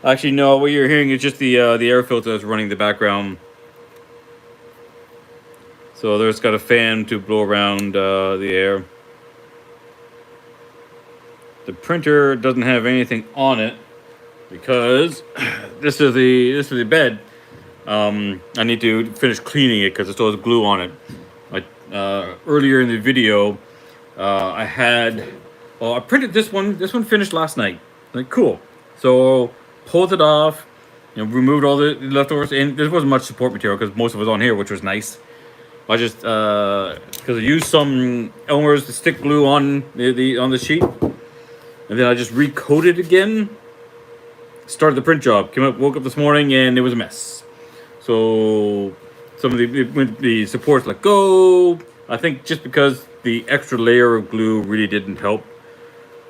Actually, no. What you're hearing is just the air filter that's running the background. So there's got a fan to blow around the air. The printer doesn't have anything on it because this is the bed. I need to finish cleaning it because it still has glue on it. Earlier in the video, I printed this one. This one finished last night. Like, cool. So pulled it off, removed all the leftovers, and there wasn't much support material because most of it was on here, which was nice. I just because I used some Elmer's stick glue on the sheet, and then I just recoated again. Started the print job. Woke up this morning, and it was a mess. So some of the supports let go. I think just because the extra layer of glue really didn't help.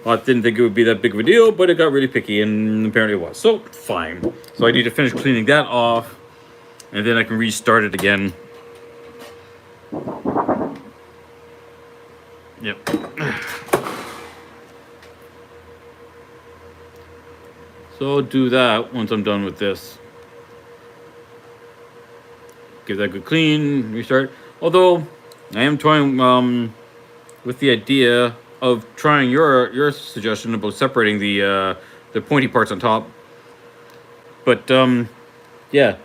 I didn't think it would be that big of a deal, but it got really picky, and apparently it was. So, fine. So I need to finish cleaning that off, and then I can restart it again. Yep. So I'll do that once I'm done with this. Give that a good clean, restart. Although, I am toying with the idea of trying your suggestion about separating the pointy parts on top. But yeah,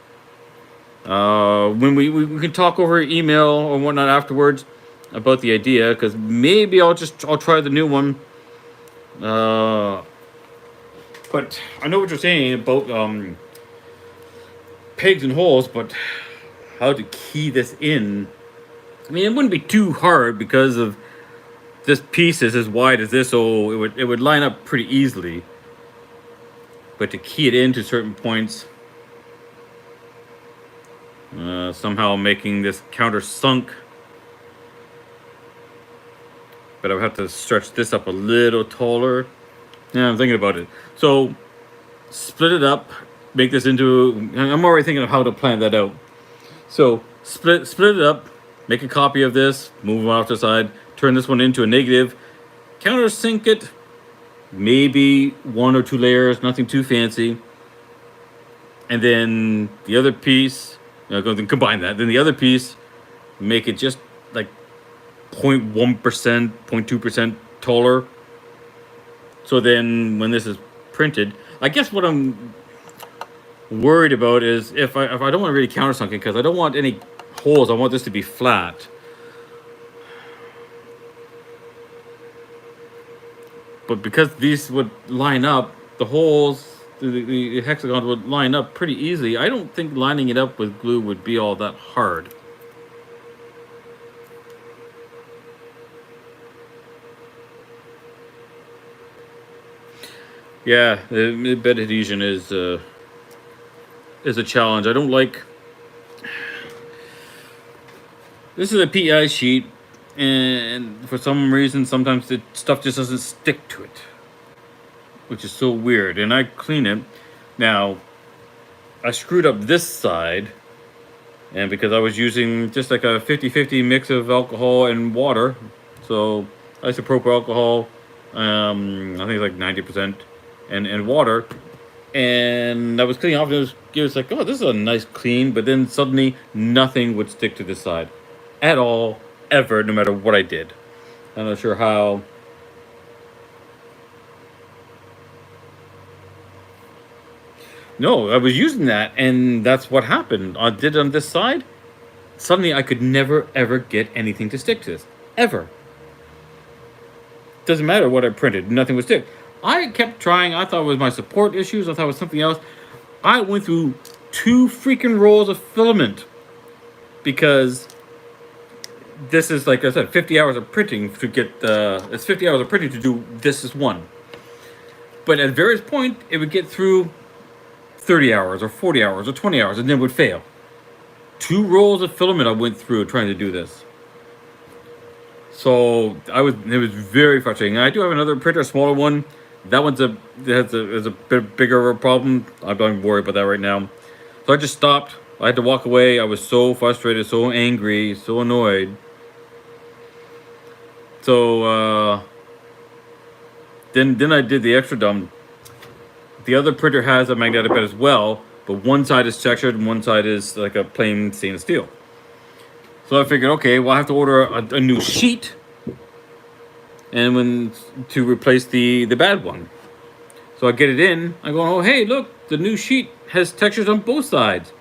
when we can talk over email or whatnot afterwards about the idea, because maybe I'll try the new one. But I know what you're saying about pegs and holes, but how to key this in? I mean, it wouldn't be too hard because of this piece is as wide as this, so it would line up pretty easily. But to key it into certain points, somehow making this countersunk. But I would have to stretch this up a little taller. Yeah, I'm thinking about it. So, split it up, make this into... I'm already thinking of how to plan that out. So, split it up, make a copy of this, move it off to the side, turn this one into a negative, countersink it, maybe 1 or 2 layers, nothing too fancy. And then the other piece, go then combine that. Then the other piece, make it just like 0.1%, 0.2% taller. So then when this is printed, I guess what I'm worried about is if I don't want to really countersunk it, because I don't want any holes. I want this to be flat. But because these would line up, the holes, the hexagons would line up pretty easily. I don't think lining it up with glue would be all that hard. Yeah, the bed adhesion is a challenge. I don't like. This is a PI sheet, and for some reason, sometimes the stuff just doesn't stick to it, which is so weird. And I clean it. Now, I screwed up this side, and because I was using just like a 50-50 mix of alcohol and water, so isopropyl alcohol, I think it's like 90%, and water, and I was cleaning off, and it was like, oh, this is a nice clean, but then suddenly nothing would stick to this side at all, ever, no matter what I did. I'm not sure how. No, I was using that, and that's what happened. I did it on this side. Suddenly, I could never, ever get anything to stick to this. Ever. Doesn't matter what I printed. Nothing would stick. I kept trying. I thought it was my support issues. I thought it was something else. I went through 2 freaking rolls of filament. Because this is, like I said, 50 hours of printing to get... it's 50 hours of printing to do this is one. But at various points, it would get through 30 hours or 40 hours or 20 hours and then would fail. 2 rolls of filament I went through trying to do this. So it was very frustrating. I do have another printer, a smaller one. That one's a bit bigger of a problem. I don't worry about that right now. So I just stopped. I had to walk away. I was so frustrated, so angry, so annoyed. So then I did the extra dumb. The other printer has a magnetic bed as well, but one side is textured and one side is like a plain stainless steel. So I figured, okay, well, I have to order a new sheet, and to replace the bad one. So I get it in. I go, oh, hey, look, the new sheet has textures on both sides.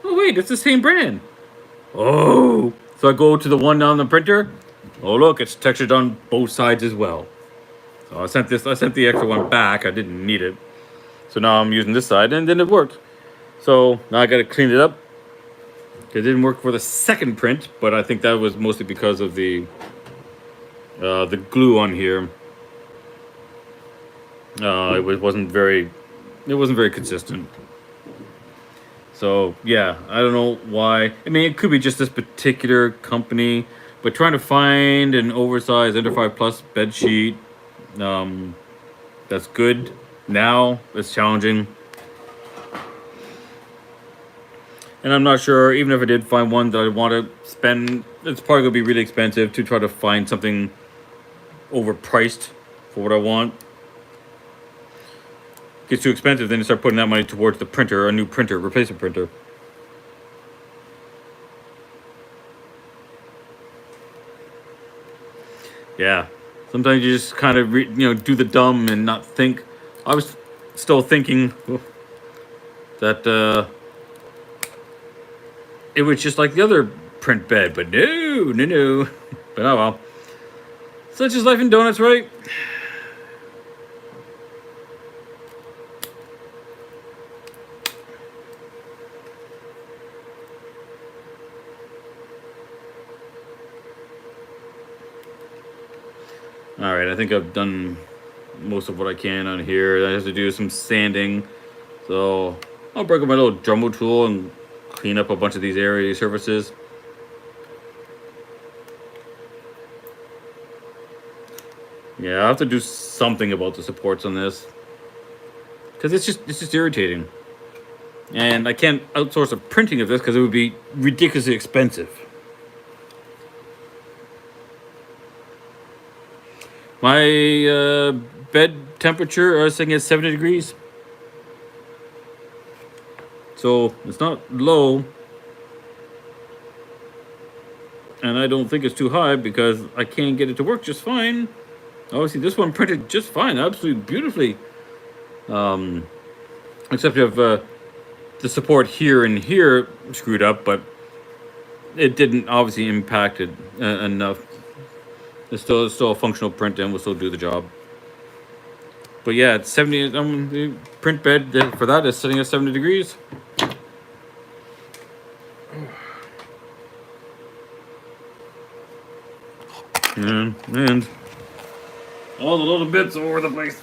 Oh, wait, it's the same brand. Oh, so I go to the one on the printer. Oh, look, it's textured on both sides as well. So I sent the extra one back. I didn't need it. So now I'm using this side, and then it worked. So now I got to clean it up. It didn't work for the second print, but I think that was mostly because of the glue on here. It wasn't very consistent. So yeah, I don't know why. I mean, it could be just this particular company, but trying to find an oversized Ender 5 Plus bed sheet that's good now is challenging. And I'm not sure, even if I did find one that I want to spend, it's probably going to be really expensive to try to find something overpriced for what I want. Gets too expensive, then you start putting that money towards the printer, a new printer, replacement printer. Yeah, sometimes you just kind of do the dumb and not think. I was still thinking that it was just like the other print bed, but no. But oh well. Such is life in donuts, right? Alright, I think I've done most of what I can on here. I have to do some sanding. So I'll break up my little Dremel tool and clean up a bunch of these area surfaces. Yeah, I have to do something about the supports on this, because it's just irritating. And I can't outsource the printing of this because it would be ridiculously expensive. My bed temperature, I was thinking, is 70 degrees. So it's not low, and I don't think it's too high because I can't get it to work just fine. Obviously, this one printed just fine, absolutely beautifully. Except you have the support here and here screwed up, but it didn't obviously impact it enough. It's still a functional print and will still do the job. But yeah, it's 70. The print bed for that is sitting at 70 degrees. And all the little bits all over the place.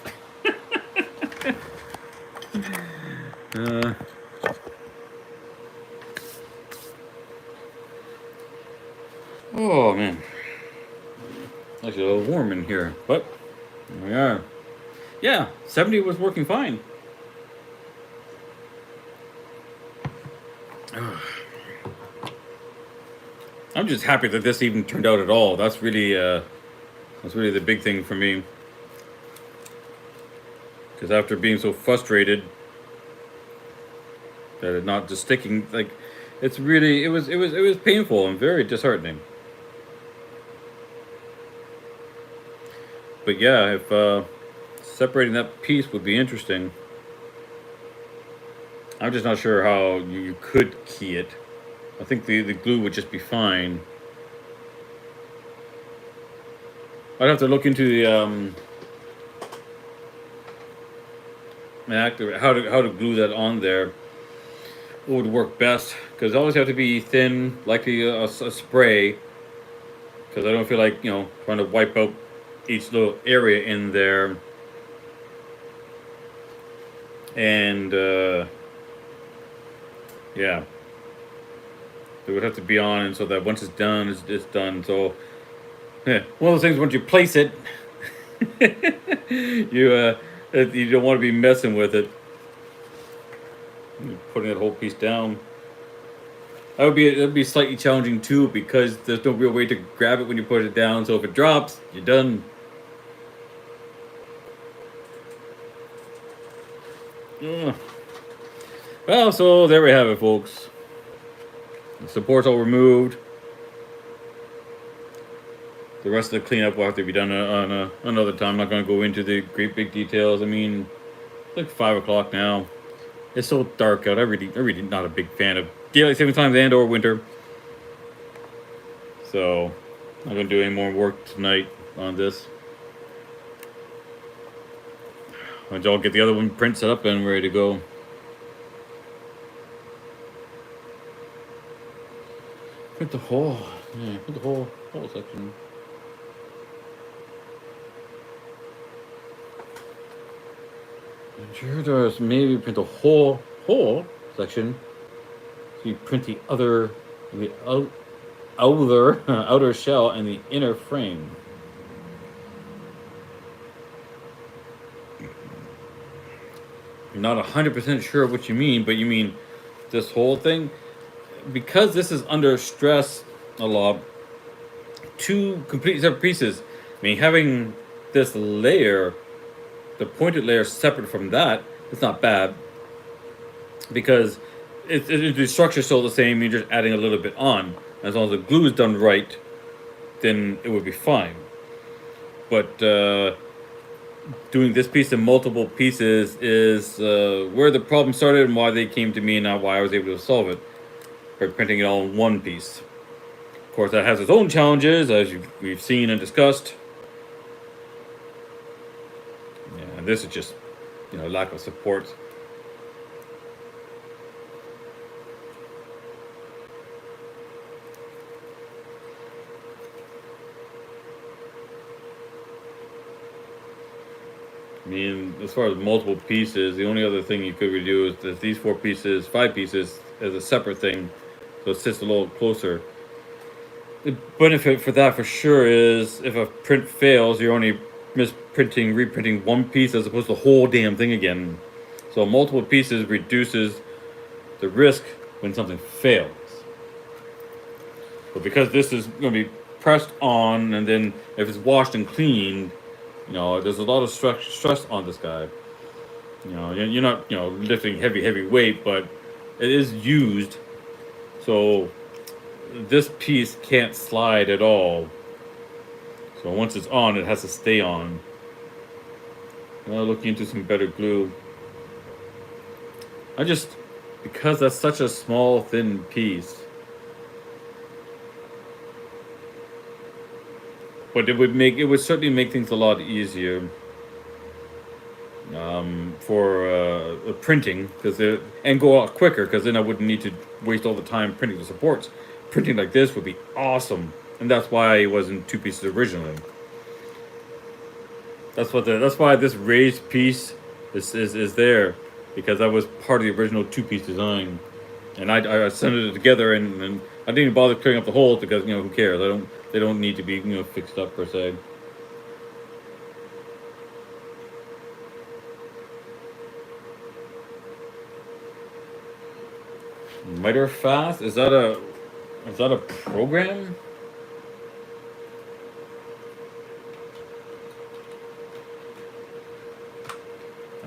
Oh man, actually a little warm in here, but here we are. Yeah, 70 was working fine. I'm just happy that this even turned out at all. That's really the big thing for me. Because after being so frustrated that it's not just sticking, like it was painful and very disheartening. But yeah, if separating that piece would be interesting. I'm just not sure how you could key it. I think the glue would just be fine. I'd have to look into the how to glue that on there. What would work best? Because it always have to be thin, likely a spray. Because I don't feel like trying to wipe out each little area in there. And yeah, it would have to be on, and so that once it's done, it's done. So yeah, one of those things, once you place it, you don't want to be messing with it. Putting that whole piece down. That'd be slightly challenging too, because there's no real way to grab it when you put it down. So if it drops, you're done. Well, so there we have it, folks. The support's all removed. The rest of the cleanup will have to be done on another time. I'm not going to go into the great big details. I mean, it's like 5 o'clock now. It's so dark out. I'm really not a big fan of daylight saving times and or winter. So, I'm not going to do any more work tonight on this. I'll get the other one print set up and ready to go. Print the whole, print the whole section. I'm sure there's maybe print the whole section. So you print the outer shell and the inner frame. I'm not 100% sure what you mean, but you mean this whole thing? Because this is under stress a lot, two completely separate pieces. I mean, having this layer, the pointed layer, separate from that, it's not bad. Because the structure's still the same, you're just adding a little bit on. As long as the glue is done right, then it would be fine. But doing this piece in multiple pieces is where the problem started and why they came to me and not why I was able to solve it. By printing it all in one piece. Of course, that has its own challenges, as we've seen and discussed. Yeah, and this is just, lack of support. I mean, as far as multiple pieces, the only other thing you could really do is that these 5 pieces, as a separate thing, so it sits a little closer. The benefit for that for sure is if a print fails, you're only reprinting one piece as opposed to the whole damn thing again. So multiple pieces reduces the risk when something fails. But because this is going to be pressed on, and then if it's washed and cleaned, there's a lot of stress on this guy. You're not, lifting heavy weight, but it is used. So this piece can't slide at all. So once it's on, it has to stay on. I'll look into some better glue. Because that's such a small, thin piece. But it would certainly make things a lot easier for printing, and go out quicker, because then I wouldn't need to waste all the time printing the supports. Printing like this would be awesome, and that's why it wasn't two pieces originally. That's why this raised piece is there, because that was part of the original two-piece design, and I centered it together, and I didn't even bother clearing up the holes, because who cares? They don't need to be fixed up per se. Miter Fast, is that a program?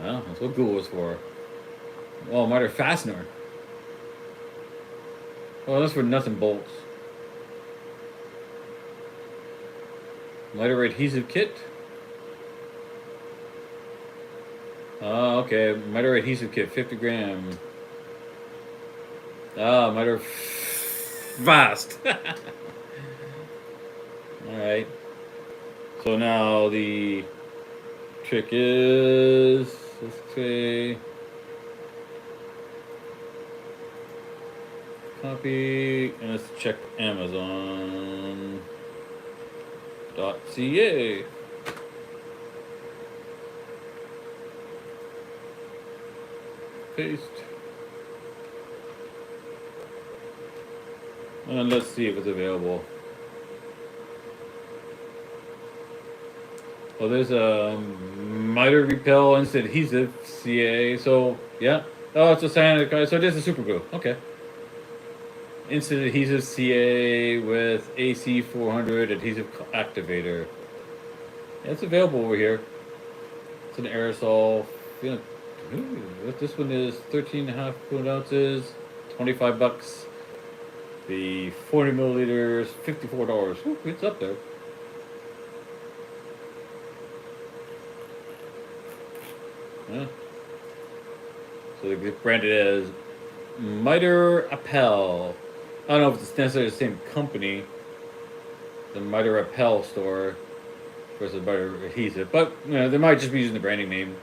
Oh, that's what Google was for. Oh, Miter Fastener. Oh, that's for nuts and bolts. Miter Adhesive Kit. Oh, okay. Miter Adhesive Kit, 50 gram. Ah, Miter Fast. Alright. So now the trick is, let's say, copy, and let's check Amazon.ca. Paste. And let's see if it's available. Well, there's a miter repel instant adhesive CA. So yeah. Oh, it's a cyanic. So it is a super glue. Okay. Instant adhesive CA with AC 400 adhesive activator. Yeah, it's available over here. It's an aerosol. Yeah. This one is 13.5 fluid ounces, $25. The 40 milliliters, $54. Ooh, it's up there. Yeah. So they branded as Miter Appel. I don't know if it's necessarily the same company, the Miter Appel store versus Miter Adhesive, but they might just be using the branding name.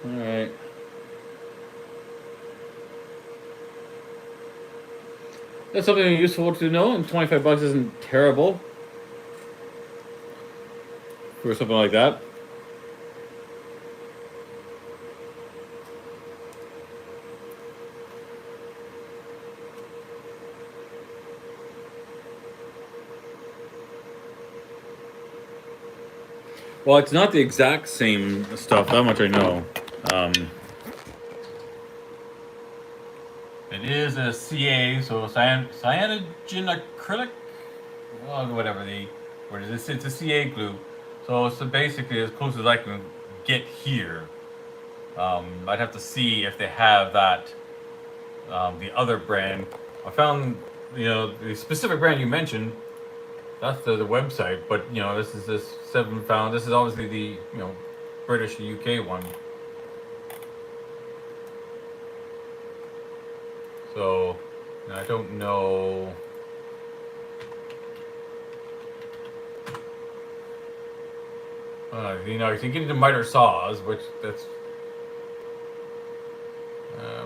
All right. That's something useful to know, and $25 isn't terrible for something like that. Well, it's not the exact same stuff, that much I know. It is a CA, so cyanogen acrylic, whatever what is this? It's a CA glue. So basically as close as I can get here. I'd have to see if they have that, the other brand. I found, the specific brand you mentioned. That's the website, but this is this 7 pound. This is obviously the British UK one. So I don't know. You can get into miter saws, which that's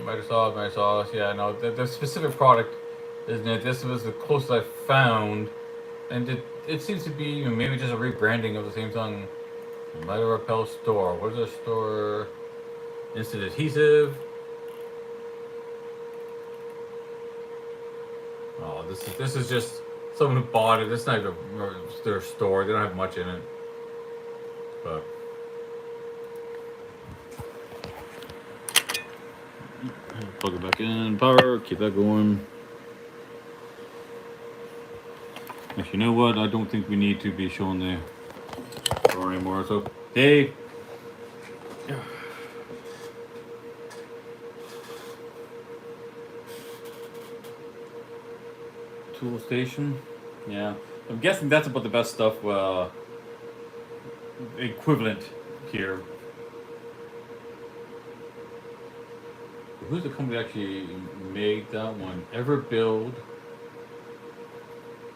miter saws. Yeah, no, the specific product isn't it? This was the closest I found. And it seems to be maybe just a rebranding of the same thing. Miter Repel store. What is a store? Instant adhesive. Oh, this is just someone who bought it. It's not even their store. They don't have much in it. But plug it back in. Power. Keep that going. Actually, you know what? I don't think we need to be showing the store anymore. So they. Tool station. Yeah, I'm guessing that's about the best stuff. Equivalent here. Who's the company that actually made that one? Everbuild.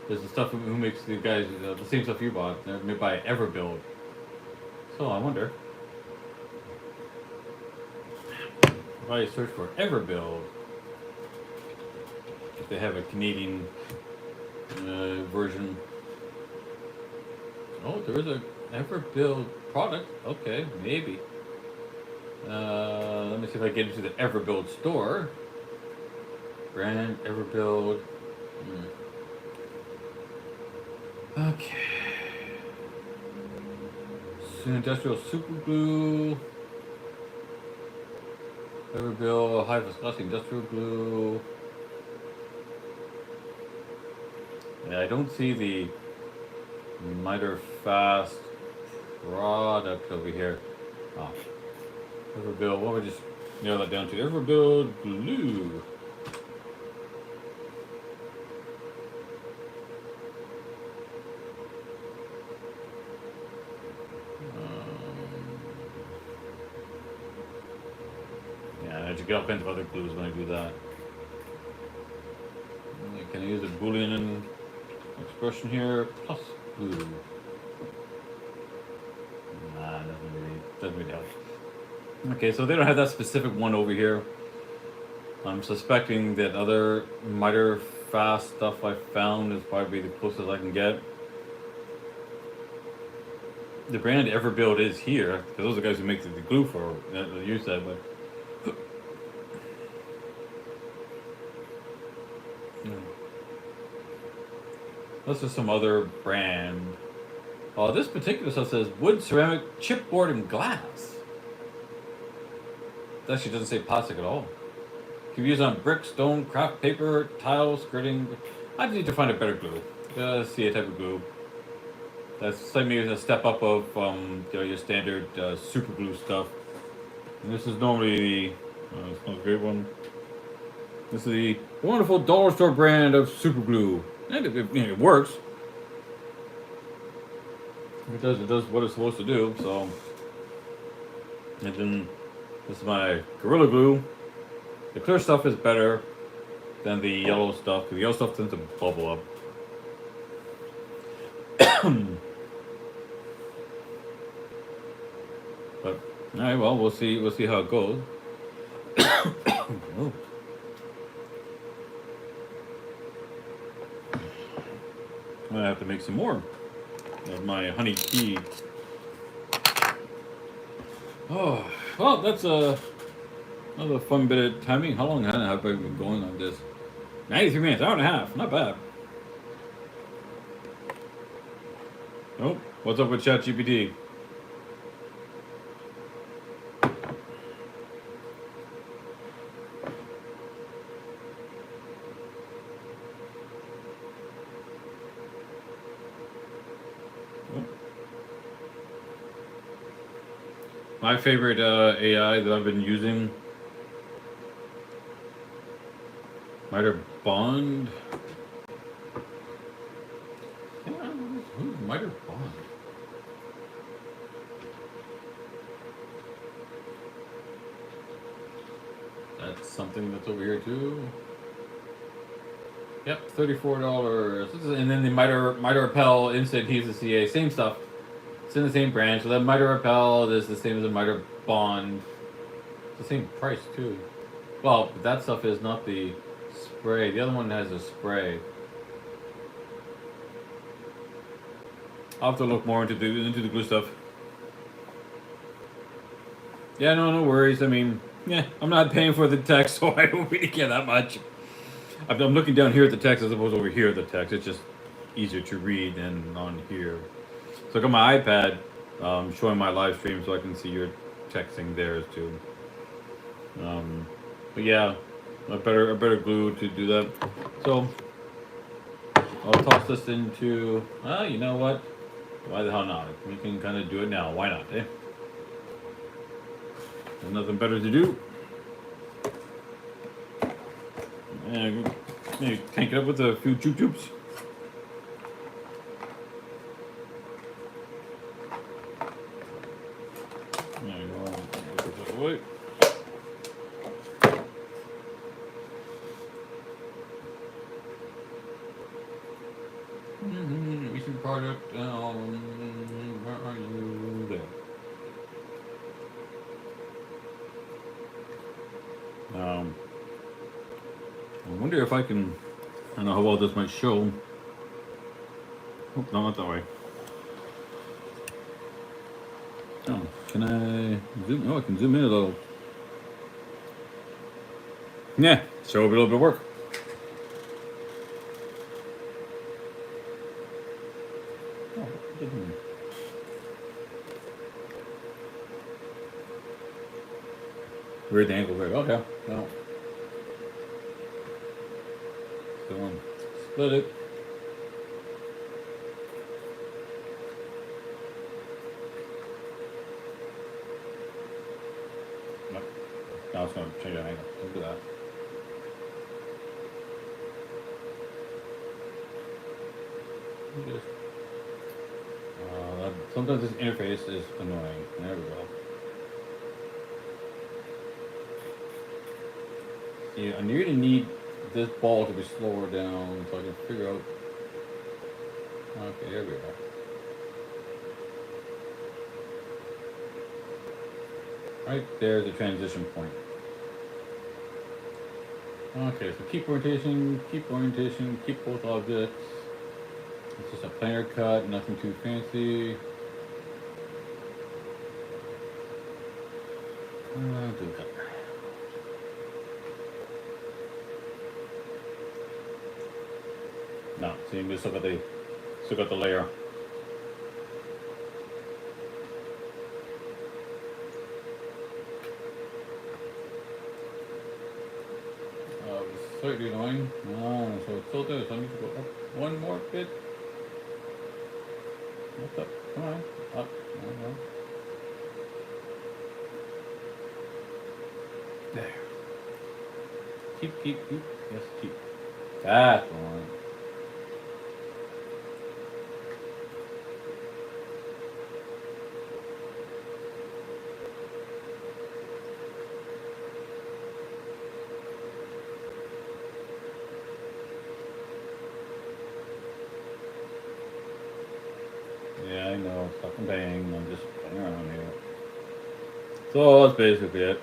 There's the stuff who makes the guys the same stuff you bought. They're made by Everbuild. So I wonder if I search for Everbuild, if they have a Canadian version. Oh, there is a Everbuild product. Okay, maybe. Let me see if I get into the Everbuild store. Brand Everbuild. Okay. Industrial super glue. Everbuild high viscosity industrial glue. Yeah, I don't see the Miter Fast product over here. Oh. Everbuild, what would we just narrow that down to? Everbuild glue. Yeah, I have to get all kinds of other glues when I do that. Can I use a Boolean expression here? Plus glue. Nah, doesn't really help. Okay, so they don't have that specific one over here. I'm suspecting that other Miter Fast stuff I found is probably the closest I can get. The brand Everbuild is here, because those are the guys who make the glue for that you said, but. This is some other brand. This particular stuff says wood, ceramic, chipboard, and glass. It actually doesn't say plastic at all. Can be used on brick, stone, craft paper, tile, skirting. I need to find a better glue. See a type of glue. That's maybe a step up of your standard super glue stuff. And this is normally the. It's not a great one. This is the wonderful dollar store brand of super glue. And it works. It does what it's supposed to do. So, and then this is my Gorilla Glue. The clear stuff is better than the yellow stuff, because the yellow stuff tends to bubble up. But alright, well, we'll see how it goes. Oh. I'm gonna have to make some more of my honey tea. Oh, well, that's another fun bit of timing. How long have I been going on this? 93 minutes, hour and a half. Not bad. Oh, what's up with ChatGPT? My favorite AI that I've been using, Miter Bond. Who's Miter Bond? That's something that's over here too. Yep, $34. And then the Miter Repel Instant He's the CA, same stuff. It's in the same branch. So that Miter Repel is the same as the Miter Bond. It's the same price too. Well, that stuff is not the spray. The other one has a spray. I'll have to look more into the glue stuff. Yeah, no worries. I mean, yeah, I'm not paying for the text, so I don't really care that much. I'm looking down here at the text as opposed to over here at the text. It's just easier to read than on here. So I got my iPad showing my live stream so I can see your texting there too. But yeah, a better glue to do that. So I'll toss this into. You know what? Why the hell not? We can kind of do it now. Why not, eh? There's nothing better to do. And tank it up with a few tubes. There you go. Put that away. Recent project down. Where are you? There. I wonder if I can. I don't know how well this might show. Oh, no, not that way. Oh, can I zoom? Oh, I can zoom in a little. Yeah, show a little bit of work. Oh, weird angle there. Okay, no. So, split it. No, now it's going to change the angle. Look at that. Sometimes this interface is annoying. There we go. See, I really need this ball to be slower down so I can figure out. Okay, here we are. Right there's the transition point. Okay, so keep orientation, keep both objects. It's just a planar cut, nothing too fancy. Do a cut. No, see, we still got the layer. Slightly annoying. No, so it's still there. So I need to go up one more bit. What's up? Come on, up. There. Keep. Yes, keep. That's the one. Yeah, I know. Stop and bang. I'm just playing around here. So that's basically it.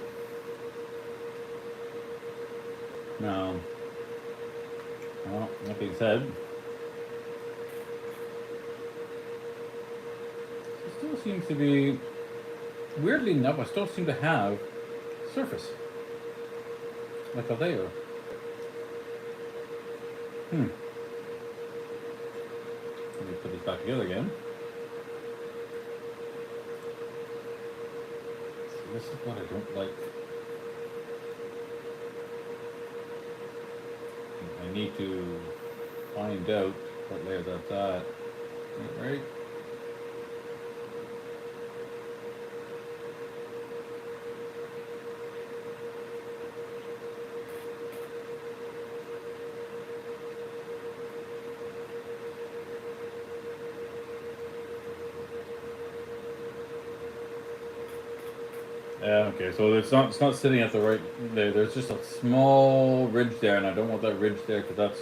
Now, well, that being said, it still seems to be, weirdly enough, I still seem to have surface, like a layer. Let me put this back together again. So this is what I don't like. I need to find out what layer that's at. Right? Yeah, okay, so it's not sitting at the right there. There's just a small ridge there, and I don't want that ridge there because that's,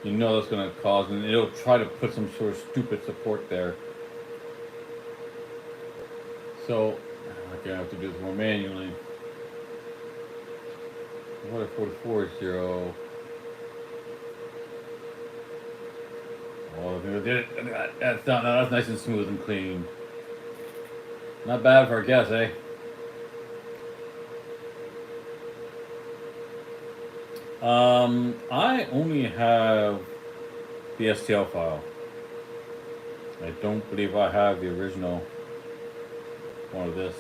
you know, that's going to cause, and it'll try to put some sort of stupid support there. So I'm gonna have to do this more manually. What if 44 is 0? Oh, I did it. That's done. That's nice and smooth and clean. Not bad for a guess, eh? I only have the STL file. I don't believe I have the original one of this.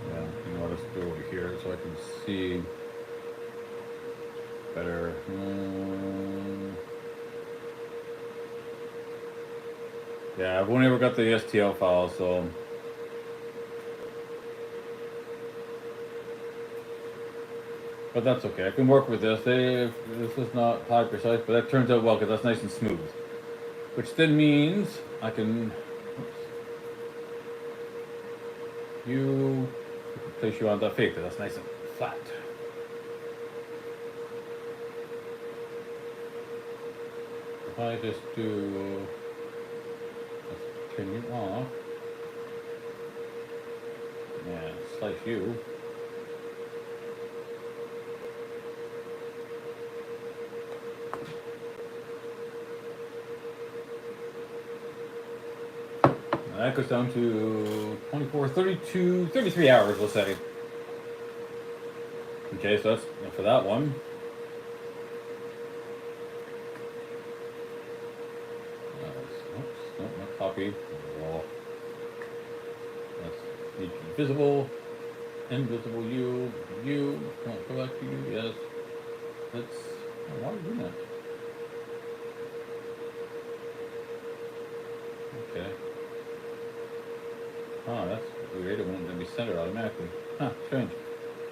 Yeah, you know what, let's go over here so I can see better. Yeah, I've only ever got the STL file, so. But that's okay. I can work with this. This is not high precise, but that turns out well because that's nice and smooth. Which then means I can. Oops, you place you on that fake. That's nice and flat. If I just do. Let's turn you off. Yeah, slice you. That goes down to 24, 32, 33 hours, we'll say. Okay, so that's for that one. Oops, no, not copy. Wall. That's visible, invisible you, come on, go back to you, yes. That's, why are you doing that? Okay. Oh, that's weird. It won't let me center automatically. Huh, strange.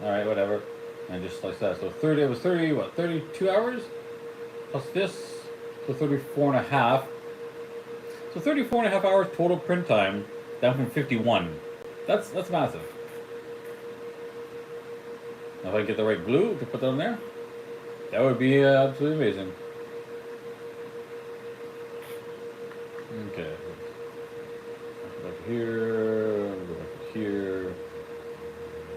Alright, whatever. And just slice that. So 30, it was 30, what, 32 hours? Plus this, so 34 and a half. So 34 and a half hours total print time, down from 51. That's massive. Now if I get the right glue to put that on there, that would be absolutely amazing. Okay. Go back to here, go back to here.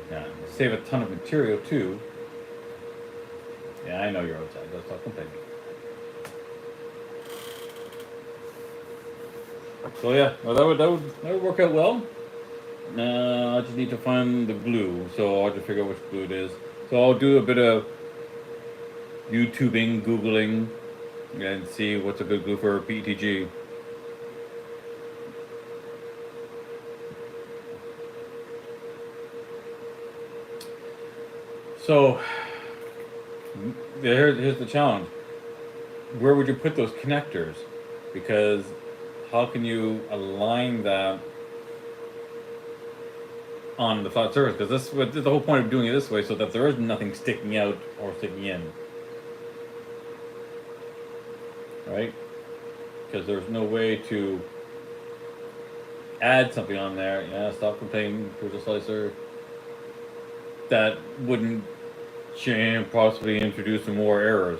Yeah, save a ton of material too. Yeah, I know you're outside. Let's stop complaining. So yeah, well, that would work out well. I just need to find the glue, so I'll just figure out which glue it is. So I'll do a bit of YouTubing, Googling, and see what's a good glue for PETG. So here's the challenge. Where would you put those connectors? Because how can you align that on the flat surface? Because this is the whole point of doing it this way, so that there is nothing sticking out or sticking in. Right? Because there's no way to add something on there. Yeah, stop complaining, there's a slicer. That wouldn't possibly introduce some more errors.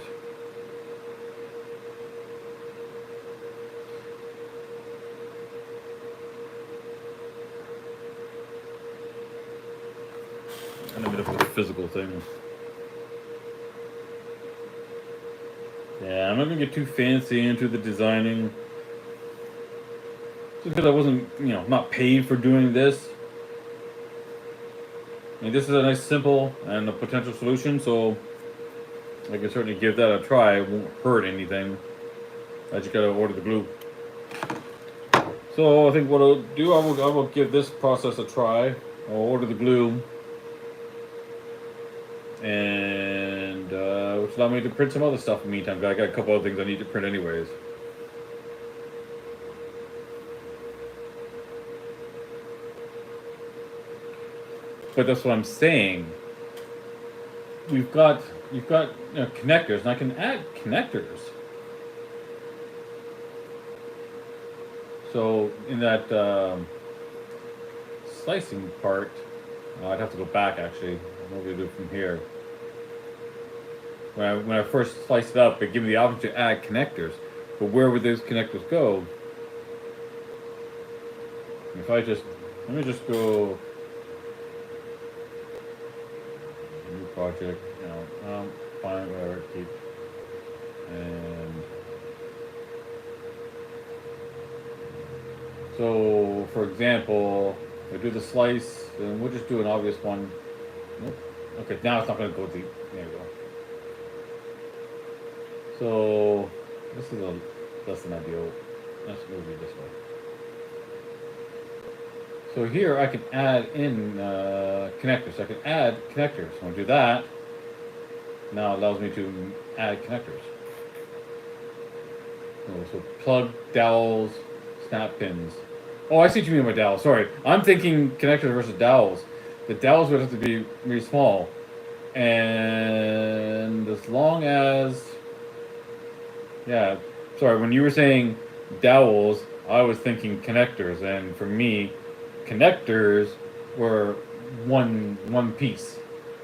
And a bit of a physical thing. Yeah, I'm not gonna get too fancy into the designing. Just because I wasn't, not paid for doing this. I mean, this is a nice, simple, and a potential solution, so I can certainly give that a try. It won't hurt anything. I just gotta order the glue. So I think what I'll do, I will give this process a try. I'll order the glue, and which allow me to print some other stuff in the meantime. I got a couple other things I need to print anyways. But that's what I'm saying. You've got connectors, and I can add connectors. So in that slicing part, I'd have to go back actually. What do we do from here? When I first sliced it up, it gave me the option to add connectors. But where would those connectors go? If I let me just go. New project, fine, whatever, keep, and so, for example, if I do the slice, then we'll just do an obvious one. Nope. Okay, now it's not going to go deep. There we go. So, this is less than ideal. Let's move it this way. So here I can add in connectors. So I can add connectors. When I do that, now it allows me to add connectors. Oh, so plug, dowels, snap pins. Oh, I see what you mean by dowels. Sorry. I'm thinking connectors versus dowels. The dowels would have to be really small. And as long as... Yeah, sorry, when you were saying dowels, I was thinking connectors. And for me, connectors were one piece.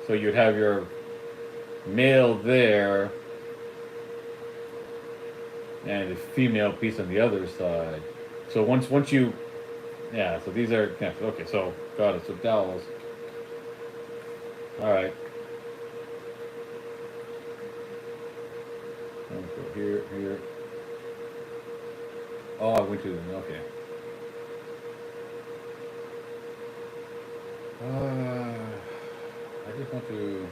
So you'd have your male there and a female piece on the other side. So once you, yeah. So these are connected. Okay, so got it. So dowels. All right. Go here, here. Oh, I went to them. Okay. I just want to.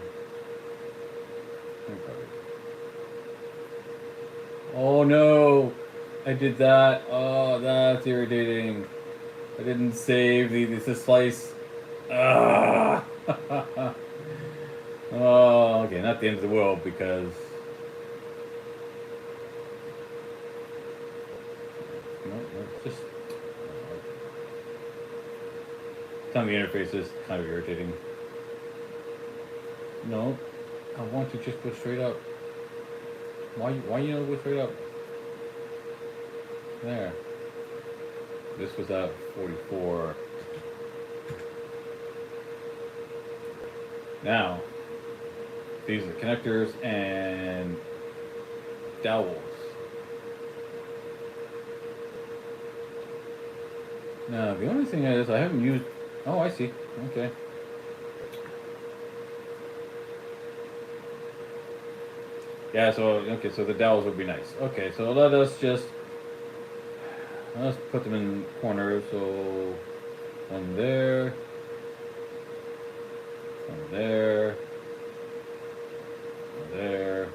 Oh no! I did that. Oh, that's irritating. I didn't save the slice. Ah! Oh, okay, not the end of the world because. No, it's just. Some of the interface is kind of irritating. No, I want to just go straight up. Why you don't go straight up? There. This was at 44. Now, these are connectors and dowels. Now, the only thing is I haven't used... Oh, I see. Okay. Yeah, so, okay, so the dowels would be nice. Okay, so let's put them in corners. So, one there, one there, one there, and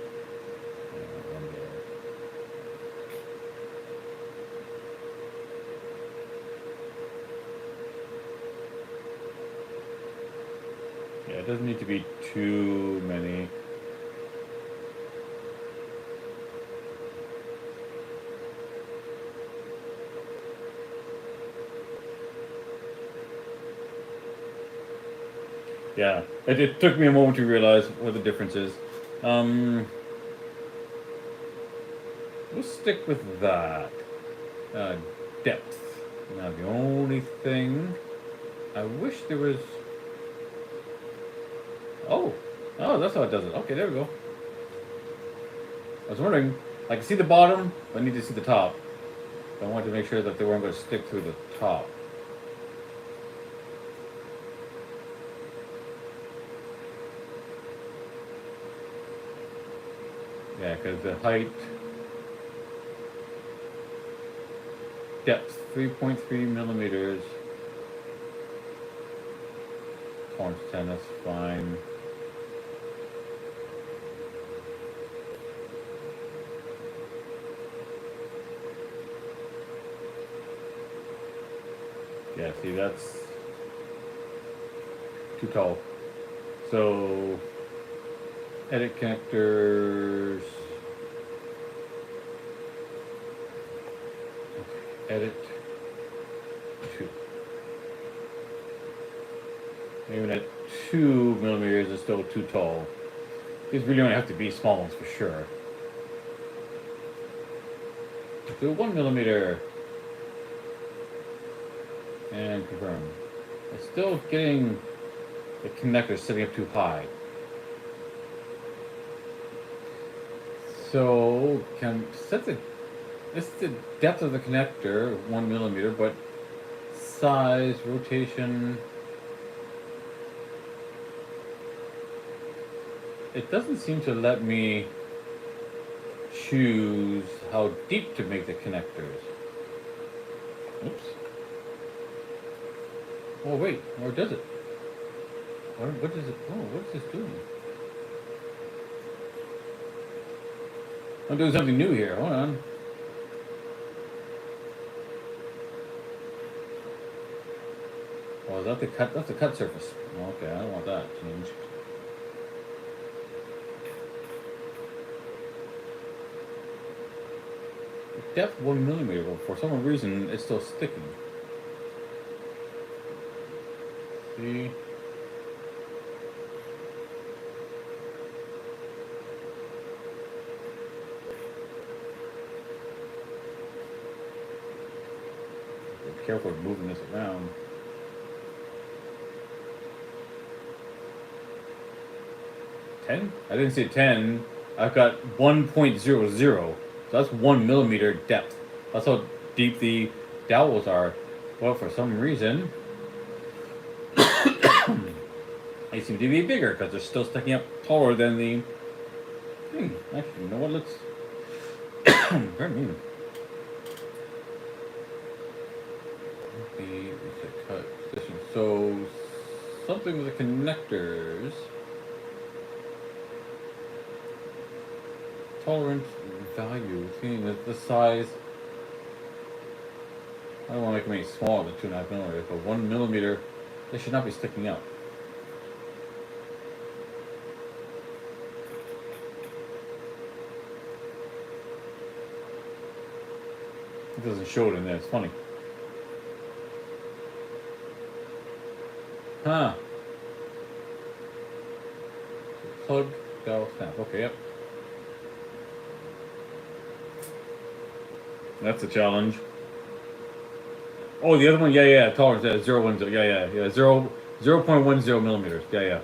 one there. Yeah, it doesn't need to be too many. Yeah, it took me a moment to realize what the difference is. We'll stick with that. Depth. Now the only thing, I wish there was... Oh, that's how it does it. Okay, there we go. I was wondering, I can see the bottom, but I need to see the top. I wanted to make sure that they weren't going to stick through the top. Yeah, because the height, depth, 3.3 millimeters. Tolerance 10, that's fine. Yeah, see, that's too tall. So, edit connectors. Edit 2. Even at 2 millimeters is still too tall. These really only have to be small ones for sure. Do 1 millimeter. And confirm. It's still getting the connector sitting up too high. So can set the... This is the depth of the connector, 1 millimeter, but size, rotation, it doesn't seem to let me choose how deep to make the connectors. Oops. Oh wait, or does it? What is it? Oh, what is this doing? I'm doing something new here. Hold on. Oh, is that the cut? That's the cut surface. Okay, I don't want that change. Depth 1 millimeter, but for some reason it's still sticking. See? Be careful with moving this around. 10? I didn't say 10. I've got 1.00. So that's 1 millimeter depth. That's how deep the dowels are. Well, for some reason, they seem to be bigger because they're still sticking up taller than the thing. Actually, you know what? Let's. Pardon me. Okay, reset cut position. So, something with the connectors. Tolerance value. Seeing that the size. I don't want to make them any smaller than 2.5 millimeters, but 1 millimeter, they should not be sticking out. It doesn't show it in there. It's funny. Huh. Plug, dowel, snap. Okay, yep. That's a challenge. Oh, the other one, yeah, tolerance, 0.10, yeah, 0.10 millimeters, yeah.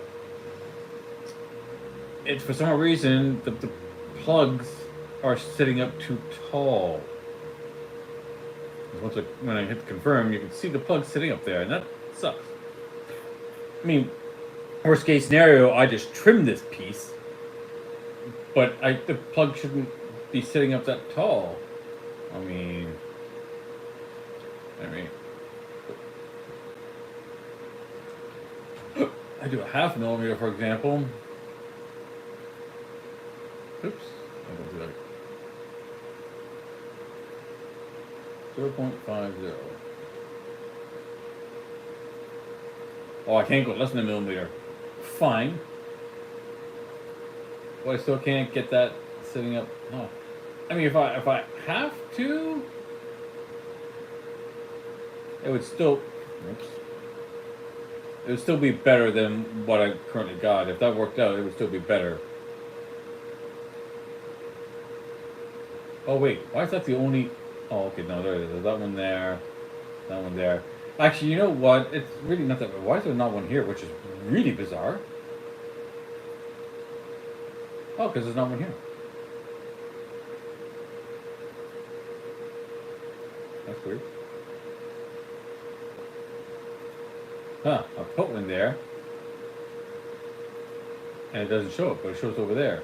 It's for some reason the plugs are sitting up too tall. When I hit confirm, you can see the plug sitting up there, and that sucks. I mean, worst case scenario, I just trim this piece, but the plug shouldn't be sitting up that tall. I mean, I do a 0.5 millimeter, for example. Oops, I don't do that. 0.50. Oh, I can't go less than a millimeter. Fine. Well, I still can't get that sitting up. Oh. I mean, if I have to, it would still. Oops. It would still be better than what I currently got. If that worked out, it would still be better. Oh wait, why is that the only? Oh, okay, no, there it is. There's that one there, that one there. Actually, you know what? It's really not that. Why is there not one here? Which is really bizarre. Oh, because there's not one here. That's weird. Huh, I put one there. And it doesn't show it, but it shows over there.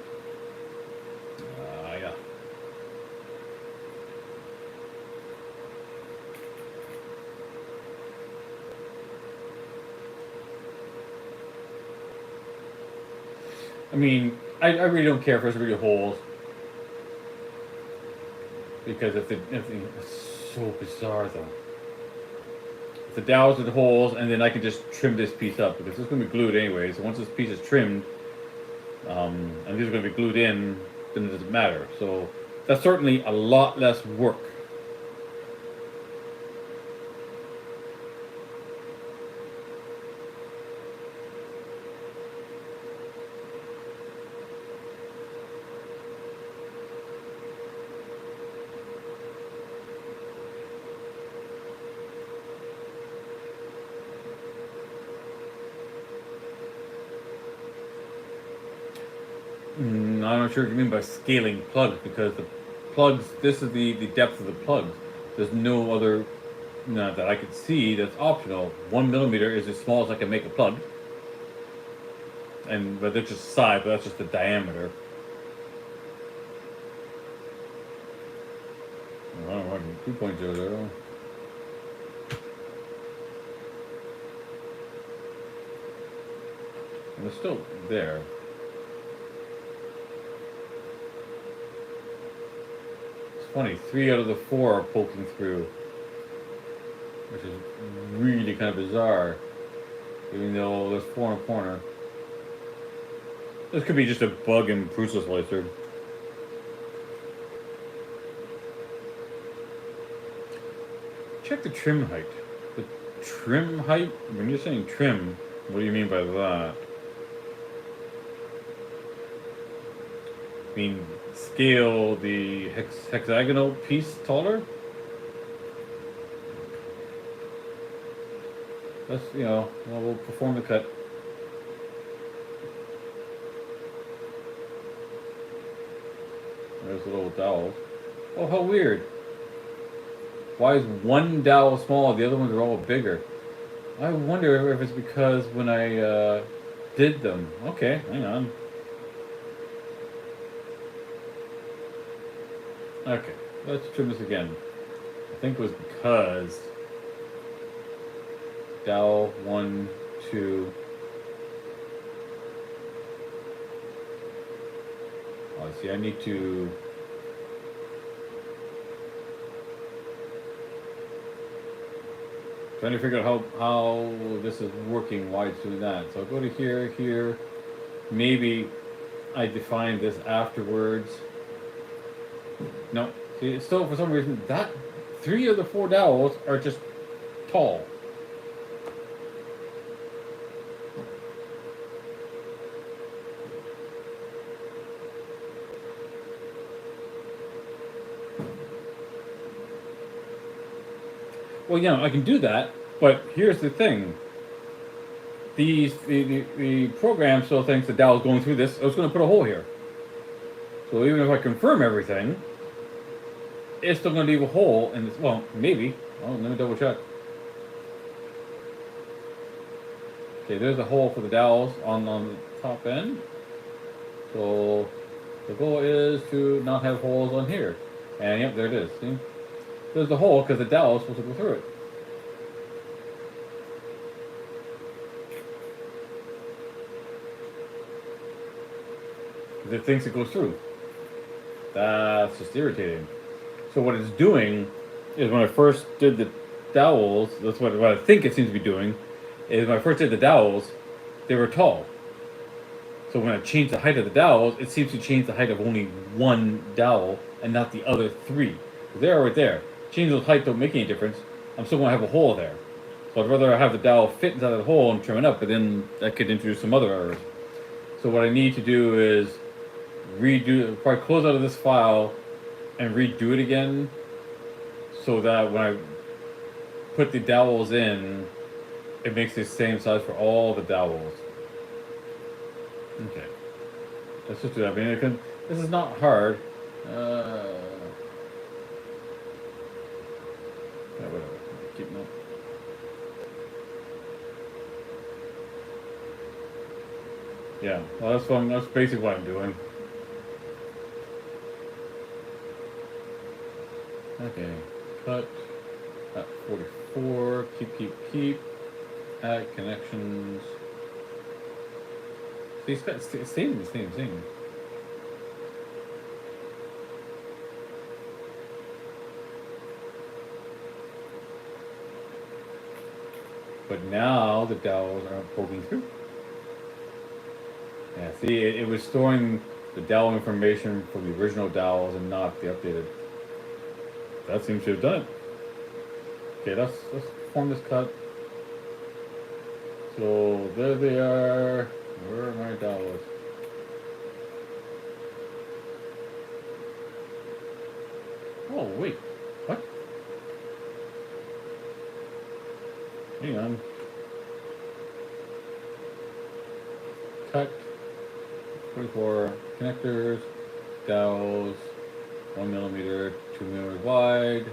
Yeah. I mean, I really don't care if there's really holes. Because if it's so bizarre though. If the dowels are the holes, and then I can just trim this piece up because it's going to be glued anyway. So once this piece is trimmed, and these are going to be glued in, then it doesn't matter. So that's certainly a lot less work. I'm not sure what you mean by scaling plugs, because the plugs, this is the depth of the plugs. There's no other that I could see that's optional. 1 millimeter is as small as I can make a plug. But they're just size, but that's just the diameter. Oh, 2.00. And it's still there. Funny, 3 out of the 4 are poking through, which is really kind of bizarre. Even though there's 4 in a corner. This could be just a bug in Prusa Slicer. Check the trim height. The trim height? When you're saying trim, what do you mean by that? I mean, scale the hexagonal piece taller? Let's, well, we'll perform the cut. There's a little dowel. Oh, how weird. Why is one dowel small, the other ones are all bigger? I wonder if it's because when I did them. Okay, hang on. Okay, let's trim this again. I think it was because dowel 1, 2. Oh, see, I need to. Trying to figure out how this is working, why it's doing that. So I'll go to here. Maybe I define this afterwards. No, see, it's still, for some reason, that 3 of the 4 dowels are just tall. Well, I can do that, but here's the thing. The program still thinks the dowel is going through this. I was going to put a hole here. So even if I confirm everything, it's still going to leave a hole in this. Well, maybe. Oh, let me double check. Okay, there's a hole for the dowels on the top end. So the goal is to not have holes on here. And yep, there it is. See? There's the hole because the dowel is supposed to go through it. Because it thinks it goes through. That's just irritating. So what it's doing is when I first did the dowels, that's what I think it seems to be doing, is when I first did the dowels, they were tall. So when I change the height of the dowels, it seems to change the height of only one dowel and not the other 3. They're right there. Change the height don't make any difference. I'm still going to have a hole there. So I'd rather have the dowel fit inside the hole and trim it up, but then that could introduce some other errors. So what I need to do is probably close out of this file and redo it again so that when I put the dowels in, it makes the same size for all the dowels. Okay. Let's just do that. I mean, this is not hard. Yeah, whatever. Keep them up. Yeah, well, that's fun. That's basically what I'm doing. Okay, cut at 44. Keep. Add connections. These guys same. But now the dowels aren't poking through. Yeah, see, it was storing the dowel information from the original dowels and not the updated. That seems to have done it. Okay, let's form this cut. So there they are. Where are my dowels? Oh wait, what? Hang on. Cut. 44 connectors, dowels, 1 millimeter, 2 millimeters wide.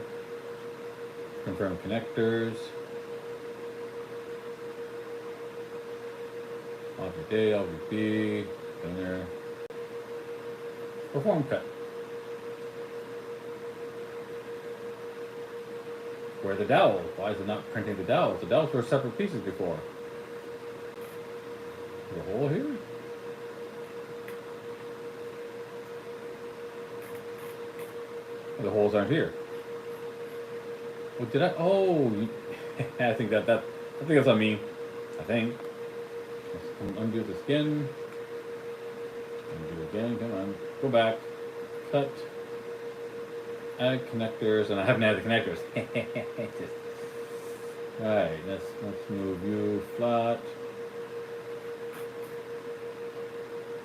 Confirm connectors. Object A, object B, down there. Perform cut. Where are the dowels? Why is it not printing the dowels? The dowels were separate pieces before. There's a hole here? The holes aren't here. What did I? Oh, I think that's on me. I think. Let's undo this again. Undo again. Come on. Go back. Cut. Add connectors, and I haven't added the connectors. Alright, let's move you flat.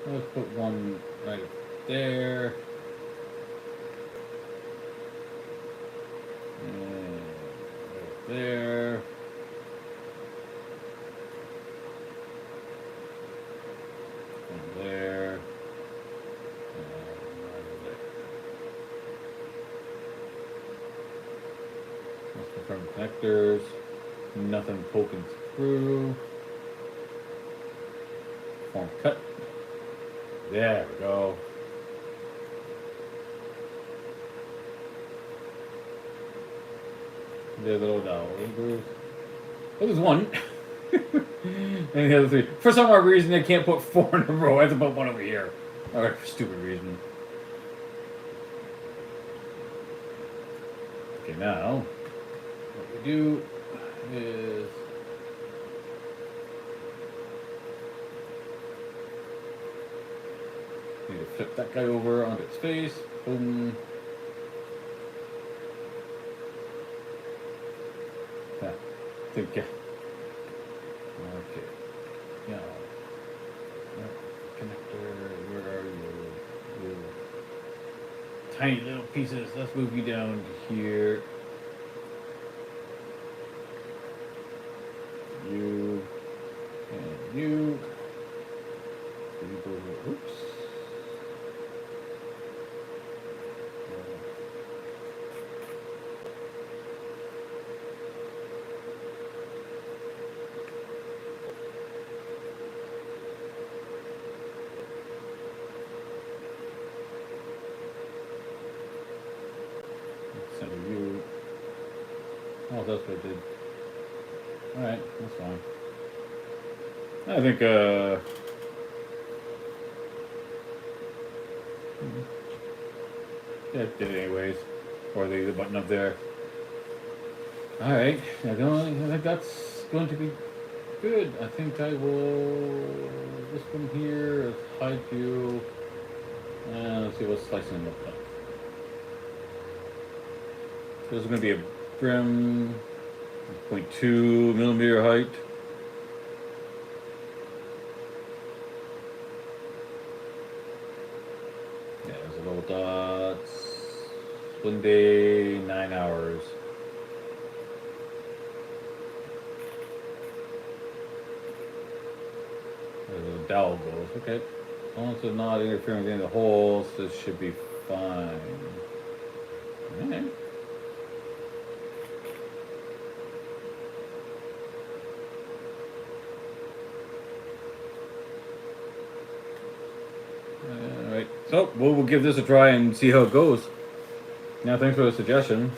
Let's put one right there. And right there. And there. And right there. Let's confirm connectors. Nothing poking through. Form cut. There we go. The little dowel grooves. Oh, there's one. And the other three. For some odd reason, they can't put 4 in a row. I have to put one over here. Or for stupid reason. Okay, now what we do is need to flip that guy over onto its face. Boom. Yeah, I think, yeah. Okay. Now, connector, where are you? You tiny little pieces. Let's move you down to here. You and you. Oops. Center you. Oh, that's what I did. Alright, that's fine. I think, yeah, it did it anyways. Or the button up there. Alright, I think that's going to be good. I think I will, this one here, let's hide you. And let's see what slicing looks like. There's going to be a brim, 0.2 millimeter height. Yeah, there's a little dots. One day, 9 hours. There's a dowel goes. Okay. As long as it's not interfering with any of the holes, this should be fine. Alright. Alright, so we'll give this a try and see how it goes. Now, thanks for the suggestion.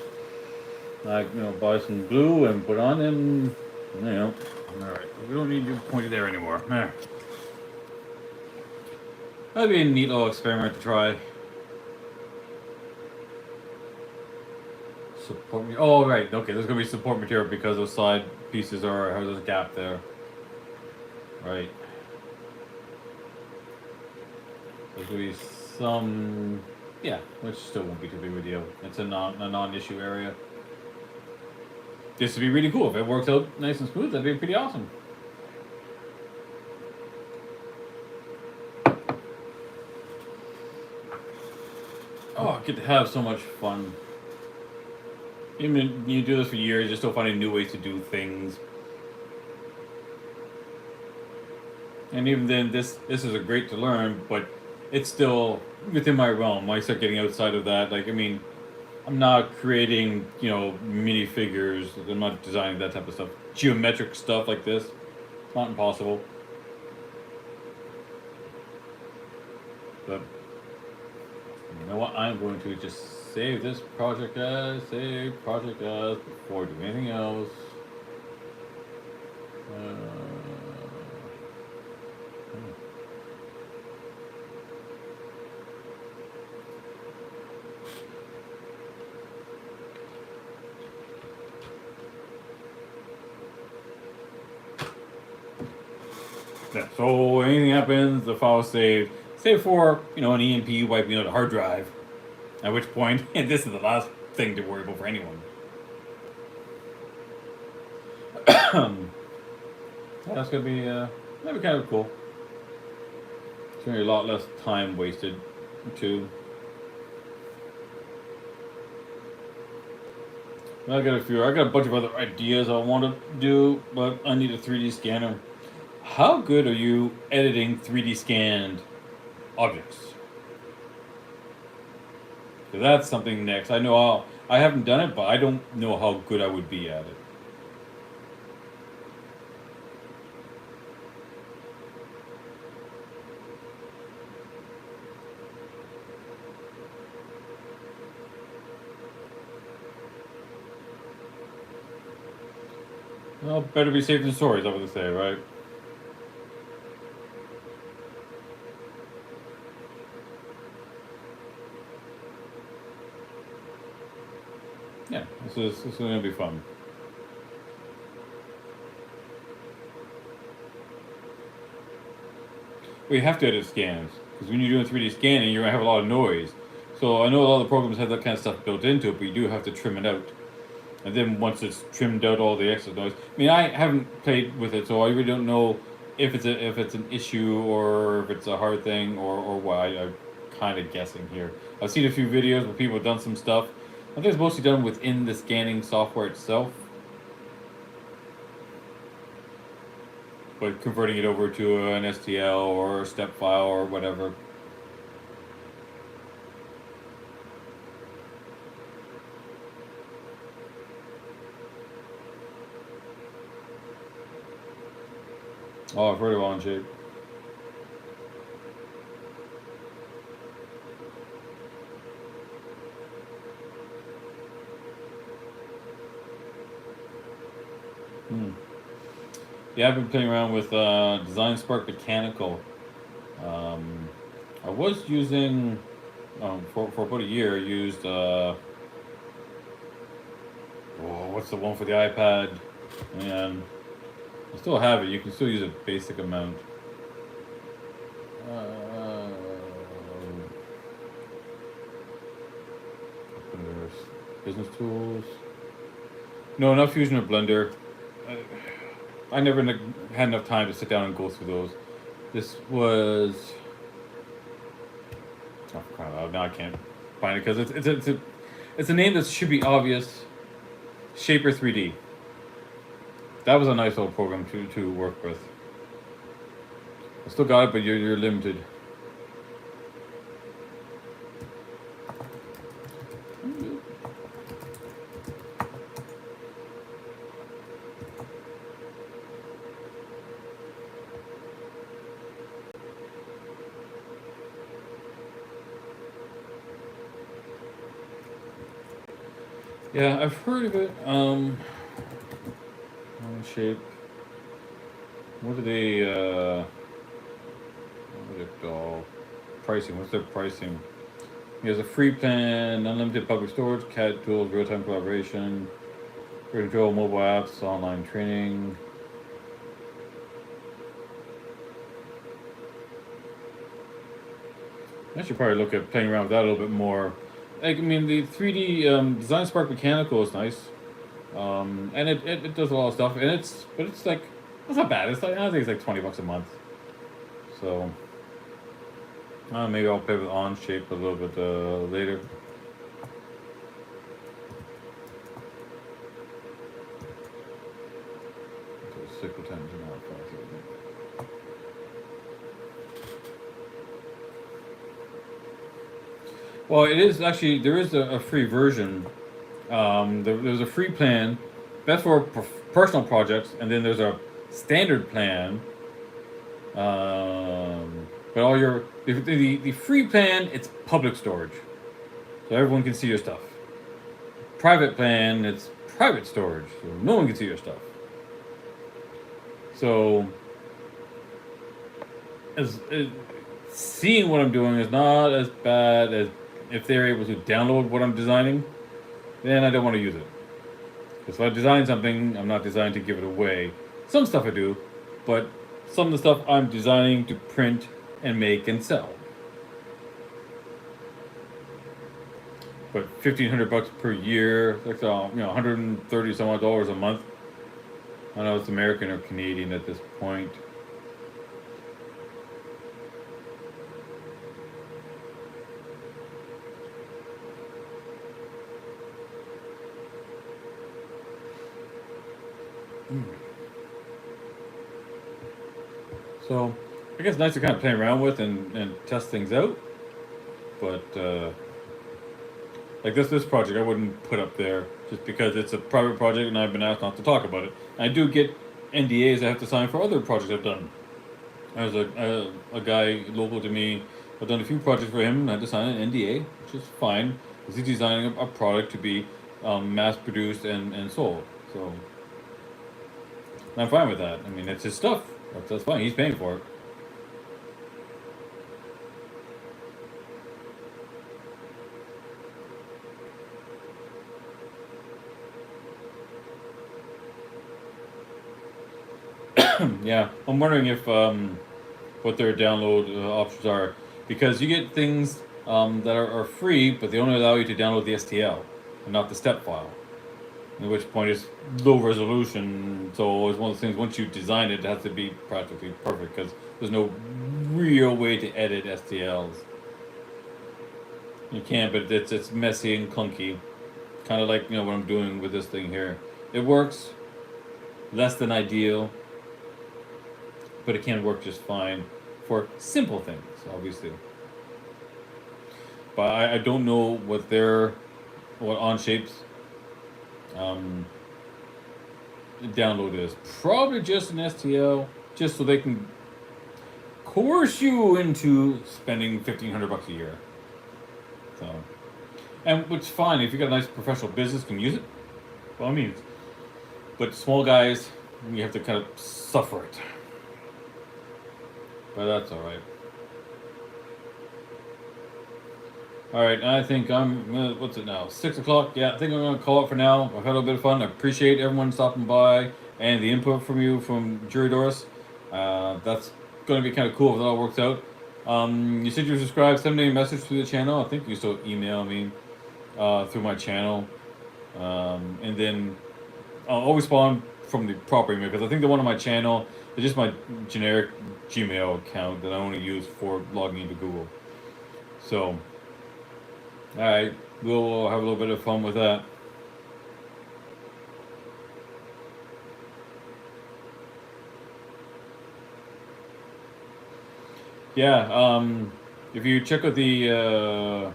Buy some glue and put on and, Alright, we don't need you pointed there anymore. There. That'd be a neat little experiment to try. Support me. Oh, right. Okay, there's gonna be support material because those side pieces there's a gap there. Right. There's gonna be some, yeah, which still won't be too big of a deal. It's a non-issue area. This would be really cool if it works out nice and smooth. That'd be pretty awesome. Oh, I get to have so much fun. Even you do this for years, you're still finding new ways to do things. And even then, this is a great to learn, but it's still within my realm. When I start getting outside of that, I'm not creating, mini figures. I'm not designing that type of stuff. Geometric stuff like this, it's not impossible. But you know what? I'm going to just save this project as, before doing anything else. Yeah, so anything happens, the file is saved. Save for, an EMP wiping out a hard drive. At which point, and this is the last thing to worry about for anyone. That's gonna be that'd be kind of cool. It's gonna be a lot less time wasted, too. I got a bunch of other ideas I want to do, but I need a 3D scanner. How good are you editing 3D scanned objects? So that's something next. I haven't done it, but I don't know how good I would be at it. Well, better be safe than sorry, is that what they say, right? Yeah, this is gonna be fun. Well, you have to edit scans because when you're doing 3D scanning, you're gonna have a lot of noise. So I know a lot of the programs have that kind of stuff built into it, but you do have to trim it out. And then once it's trimmed out all the extra noise, I mean, I haven't played with it, so I really don't know if it's an issue or if it's a hard thing or why. I'm kind of guessing here. I've seen a few videos where people have done some stuff. I think it's mostly done within the scanning software itself, but converting it over to an STL or a step file or whatever. Oh, I've heard of Onshape. Hmm. Yeah, I've been playing around with Design Spark Mechanical. I was using for about a year. I used what's the one for the iPad, and I still have it. You can still use a basic amount. There's business tools. No, not Fusion or Blender. I never had enough time to sit down and go through those. This was. Oh, for crying out loud. Now I can't find it because it's a name that should be obvious. Shaper 3D. That was a nice little program to work with. I still got it, but you're limited. Yeah, I've heard of it. Shape. What do they? What do they call pricing? What's their pricing? There's a free plan, unlimited public storage, CAD tools, real-time collaboration, control mobile apps, online training. I should probably look at playing around with that a little bit more. Like, I mean, the 3D Design Spark Mechanical is nice, and it does a lot of stuff, and it's like it's not bad. It's like I think it's like $20 a month. So maybe I'll play with Onshape a little bit later. Well, it is actually there is a free version. There's a free plan, that's for personal projects, and then there's a standard plan. But all your the free plan, it's public storage, so everyone can see your stuff. Private plan, it's private storage, so no one can see your stuff. So seeing what I'm doing is not as bad as if they're able to download what I'm designing. Then I don't want to use it. Because if I design something, I'm not designed to give it away. Some stuff I do, but some of the stuff I'm designing to print and make and sell. But $1,500 per year, that's 130 some odd dollars a month. I don't know if it's American or Canadian at this point. So I guess it's nice to kind of play around with and test things out. But like this project, I wouldn't put up there just because it's a private project and I've been asked not to talk about it. And I do get NDAs I have to sign for other projects I've done. There's a guy local to me. I've done a few projects for him and I had to sign an NDA, which is fine because he's designing a product to be mass produced and sold. So I'm fine with that. I mean, it's his stuff. That's fine. He's paying for it. Yeah, I'm wondering if what their download options are because you get things that are free, but they only allow you to download the STL and not the step file. At which point it's low resolution, so it's one of those things. Once you design it, it has to be practically perfect because there's no real way to edit STLs. You can, but it's messy and clunky, kind of like what I'm doing with this thing here. It works, less than ideal, but it can work just fine for simple things, obviously. But I don't know what OnShape's um, download is. Probably just an STL, just so they can coerce you into spending $1,500 a year. So, and which is fine if you got a nice professional business can use it. By all means, but small guys, you have to kind of suffer it. But that's all right. All right, I think what's it now? 6 o'clock. Yeah, I think I'm gonna call it for now. I've had a little bit of fun. I appreciate everyone stopping by and the input from you from Jury Doris. That's gonna be kind of cool if that all works out. You said you subscribed. Send me a message through the channel. I think you still email me through my channel, and then I'll always respond from the proper email because I think the one on my channel is just my generic Gmail account that I only use for logging into Google. So, alright, we'll have a little bit of fun with that. Yeah, if you check out the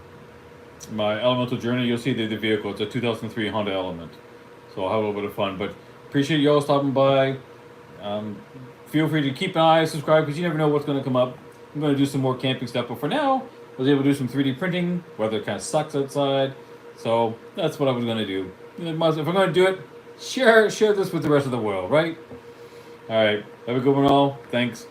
my Elemental Journey, you'll see the vehicle. It's a 2003 Honda Element. So I'll have a little bit of fun. But appreciate y'all stopping by. Feel free to keep an eye, subscribe, because you never know what's going to come up. I'm going to do some more camping stuff, but for now, I was able to do some 3D printing. Weather kind of sucks outside, so that's what I was going to do. If I'm going to do it, share this with the rest of the world, right? All right, have a good one all. Thanks.